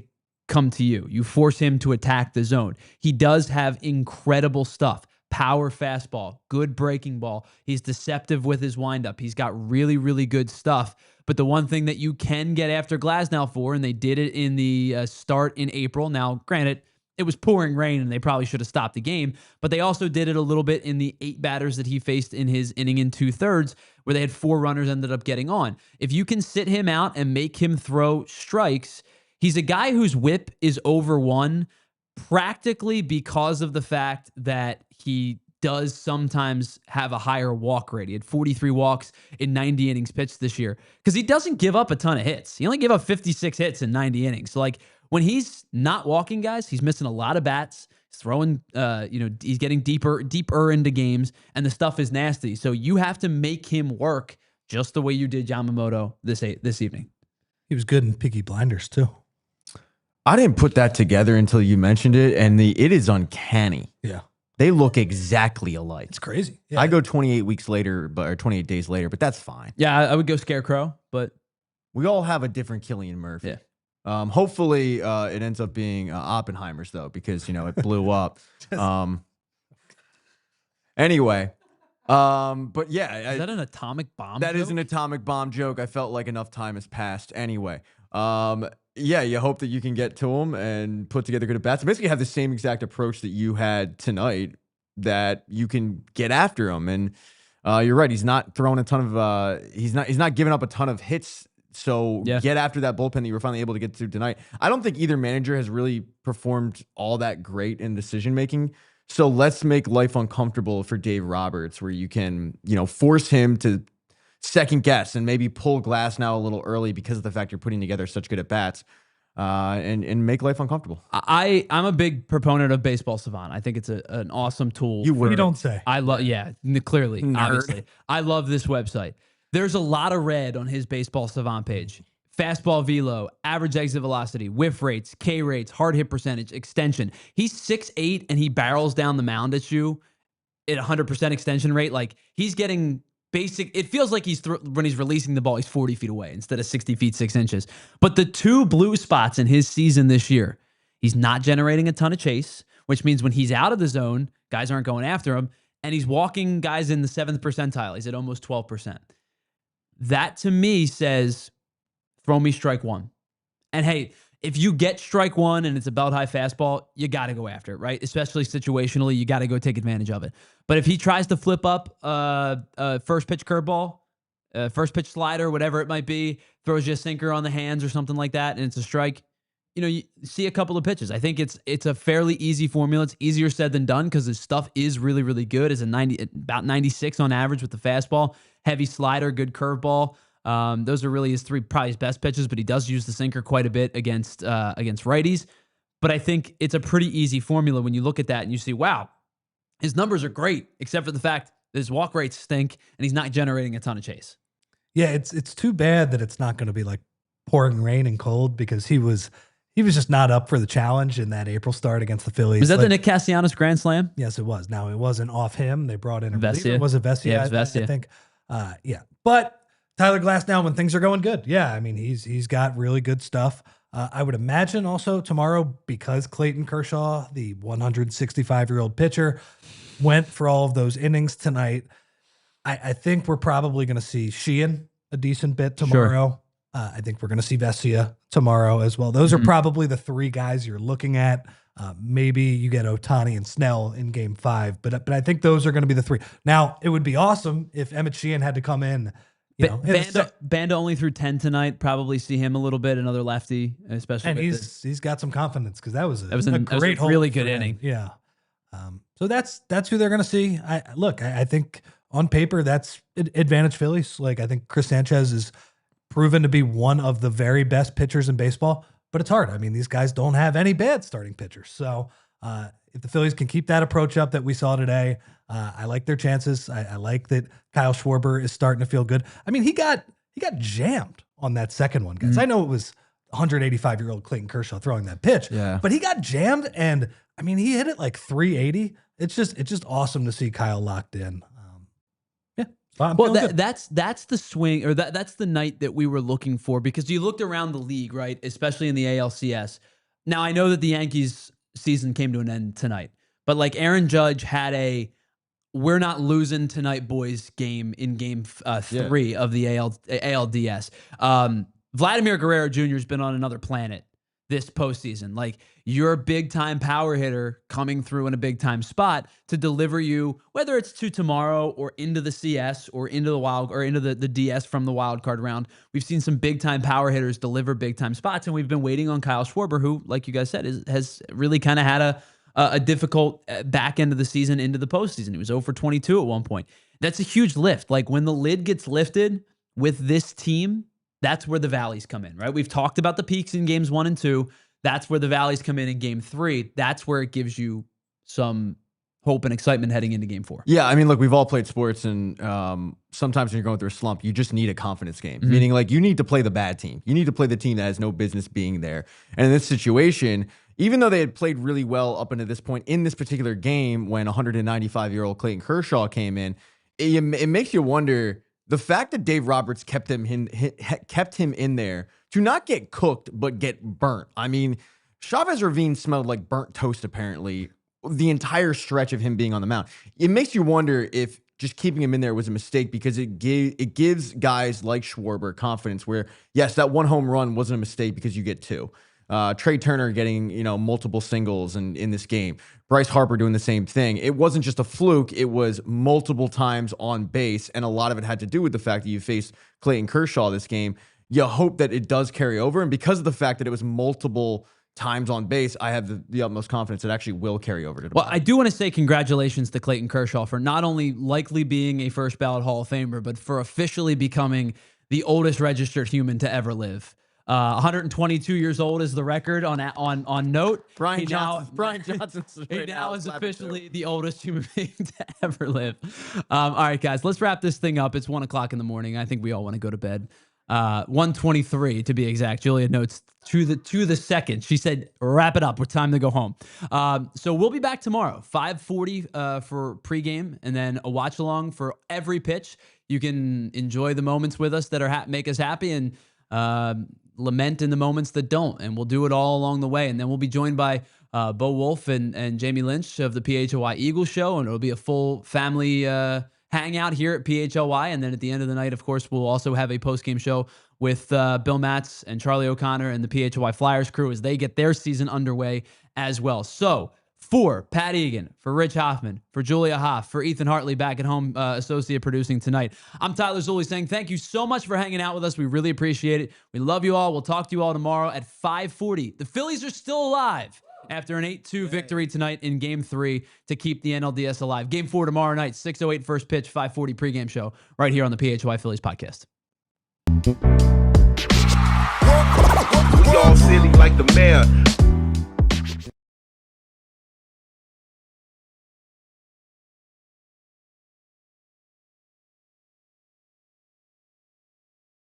come to you. You force him to attack the zone. He does have incredible stuff. Power fastball, good breaking ball. He's deceptive with his windup. He's got really, really good stuff. But the one thing that you can get after Glasnow for, and they did it in the start in April. Now, granted, it was pouring rain and they probably should have stopped the game, but they also did it a little bit in the 8 batters that he faced in his inning in 2/3, where they had 4 runners ended up getting on. If you can sit him out and make him throw strikes, he's a guy whose whip is over 1 practically because of the fact that he does sometimes have a higher walk rate. He had 43 walks in 90 innings pitched this year because he doesn't give up a ton of hits. He only gave up 56 hits in 90 innings. So, like, when he's not walking guys, he's missing a lot of bats. He's throwing, he's getting deeper into games, and the stuff is nasty. So you have to make him work just the way you did Yamamoto this evening. He was good in Peaky Blinders too. I didn't put that together until you mentioned it, and it is uncanny. Yeah. They look exactly alike. It's crazy. Yeah. I go 28 weeks later, or 28 days later, but that's fine. Yeah, I would go Scarecrow, but we all have a different Cillian Murphy. Yeah. Hopefully it ends up being Oppenheimer's though, because it blew up. Anyway, but yeah, is that an atomic bomb? That joke? is an atomic bomb joke. I felt like enough time has passed. Anyway, yeah, you hope that you can get to him and put together good at bats. Basically, have the same exact approach that you had tonight, that you can get after him. And you're right, he's not throwing a ton of he's not giving up a ton of hits. So get after that bullpen that you were finally able to get to tonight. I don't think either manager has really performed all that great in decision making. So let's make life uncomfortable for Dave Roberts, where you can, force him to second guess and maybe pull Glasnow a little early because of the fact you're putting together such good at bats, and make life uncomfortable. I'm a big proponent of Baseball Savant. I think it's an awesome tool. You don't say. I love, clearly, Nerd. obviously. I love this website. There's a lot of red on his Baseball Savant page. Fastball velo, average exit velocity, whiff rates, K rates, hard hit percentage, extension. He's 6'8" and he barrels down the mound at you at 100% extension rate. Like, he's getting basic. It feels like when he's releasing the ball, he's 40 feet away instead of 60 feet 6 inches. But the 2 blue spots in his season this year, he's not generating a ton of chase, which means when he's out of the zone, guys aren't going after him, and he's walking guys in the 7th percentile. He's at almost 12%. That to me says, throw me strike 1. And hey, if you get strike 1 and it's a belt high fastball, you got to go after it, right? Especially situationally, you got to go take advantage of it. But if he tries to flip up a first pitch curveball, first pitch slider, whatever it might be, throws you a sinker on the hands or something like that, and it's a strike, you see a couple of pitches. I think it's a fairly easy formula. It's easier said than done because his stuff is really, really good. It's about 96 on average with the fastball, heavy slider, good curveball. Those are really probably his best pitches, but he does use the sinker quite a bit against righties. But I think it's a pretty easy formula when you look at that and you see, wow, his numbers are great, except for the fact that his walk rates stink and he's not generating a ton of chase. Yeah, it's too bad that it's not going to be like pouring rain and cold, because he was just not up for the challenge in that April start against the Phillies. Was that the Nick Castellanos grand slam? Yes, it was. Now, it wasn't off him. They brought in a Vesia. reliever. Was it Vesia? Yeah, it was Vesia. I think. Yeah. But Tyler Glasnow, when things are going good, yeah, I mean, he's got really good stuff. I would imagine also tomorrow, because Clayton Kershaw, the 165-year-old pitcher, went for all of those innings tonight, I think we're probably going to see Sheehan a decent bit tomorrow. I think we're going to see Vesia tomorrow as well. Those are probably the three guys you're looking at. Maybe you get Ohtani and Snell in game 5, but I think those are going to be the three. Now, it would be awesome if Emmett Sheehan had to come in. Banda only threw 10 tonight. Probably see him a little bit, another lefty, especially. And he's got some confidence because that was a great, really good inning. Yeah. So that's who they're going to see. I think on paper that's advantage Phillies. Like I think Chris Sanchez is proven to be one of the very best pitchers in baseball, but it's hard. I mean, these guys don't have any bad starting pitchers. So if the Phillies can keep that approach up that we saw today, I like their chances. I like that Kyle Schwarber is starting to feel good. I mean, he got jammed on that second one, guys. I know it was 185-year-old Clayton Kershaw throwing that pitch, but he got jammed, and I mean, he hit it like 380. It's just awesome to see Kyle locked in. Well, that's the swing, or that's the night that we were looking for, because you looked around the league, right? Especially in the ALCS. Now, I know that the Yankees season came to an end tonight, but like Aaron Judge had a "we're not losing tonight, boys" game in game 3 of the ALDS. Vladimir Guerrero Jr. has been on another planet this postseason. Like, you're a big time power hitter coming through in a big time spot to deliver you, whether it's to tomorrow or into the CS or into the wild or into the DS from the wild card round. We've seen some big time power hitters deliver big time spots, and we've been waiting on Kyle Schwarber, who, like you guys said, has really kind of had a difficult back end of the season into the postseason. He was 0 for 22 at one point. That's a huge lift. Like, when the lid gets lifted with this team, that's where the valleys come in, right? We've talked about the peaks in games 1 and 2. That's where the valleys come in game 3. That's where it gives you some hope and excitement heading into game 4. Yeah, I mean, look, we've all played sports, and sometimes when you're going through a slump, you just need a confidence game. Meaning, like, you need to play the bad team. You need to play the team that has no business being there. And in this situation, even though they had played really well up until this point in this particular game, when 195-year-old Clayton Kershaw came in, it makes you wonder. The fact that Dave Roberts kept him in there to not get cooked, but get burnt. I mean, Chavez Ravine smelled like burnt toast, apparently, the entire stretch of him being on the mound. It makes you wonder if just keeping him in there was a mistake, because it gives guys like Schwarber confidence where, yes, that one home run wasn't a mistake because you get 2. Trey Turner getting, multiple singles in this game. Bryce Harper doing the same thing. It wasn't just a fluke. It was multiple times on base, and a lot of it had to do with the fact that you faced Clayton Kershaw this game. You hope that it does carry over, and because of the fact that it was multiple times on base, I have the utmost confidence it actually will carry over to tomorrow. Well, I do want to say congratulations to Clayton Kershaw for not only likely being a first ballot Hall of Famer, but for officially becoming the oldest registered human to ever live. 122 years old is the record on note. Brian Johnson's he now is officially the oldest human being to ever live. All right, guys, let's wrap this thing up. It's 1 o'clock in the morning. I think we all want to go to bed. 1:23 to be exact. Julia notes to the second. She said, "Wrap it up. We're time to go home." So we'll be back tomorrow, 5:40 for pregame, and then a watch along for every pitch. You can enjoy the moments with us that make us happy, and lament in the moments that don't, and we'll do it all along the way. And then we'll be joined by Bo Wolf and Jamie Lynch of the PHLY Eagles show, and it'll be a full family hangout here at PHLY. And then at the end of the night, of course, we'll also have a post-game show with Bill Matz and Charlie O'Connor and the PHLY Flyers crew as they get their season underway as well. So for Pat Egan, for Rich Hoffman, for Julia Hoff, for Ethan Hartley back at home, associate producing tonight, I'm Tyler Zulli saying thank you so much for hanging out with us. We really appreciate it. We love you all. We'll talk to you all tomorrow at 5:40. The Phillies are still alive after an 8-2 victory tonight in Game 3 to keep the NLDS alive. Game 4 tomorrow night, 6:08 first pitch, 5:40 pregame show right here on the PHLY Phillies podcast. We all silly like the mayor.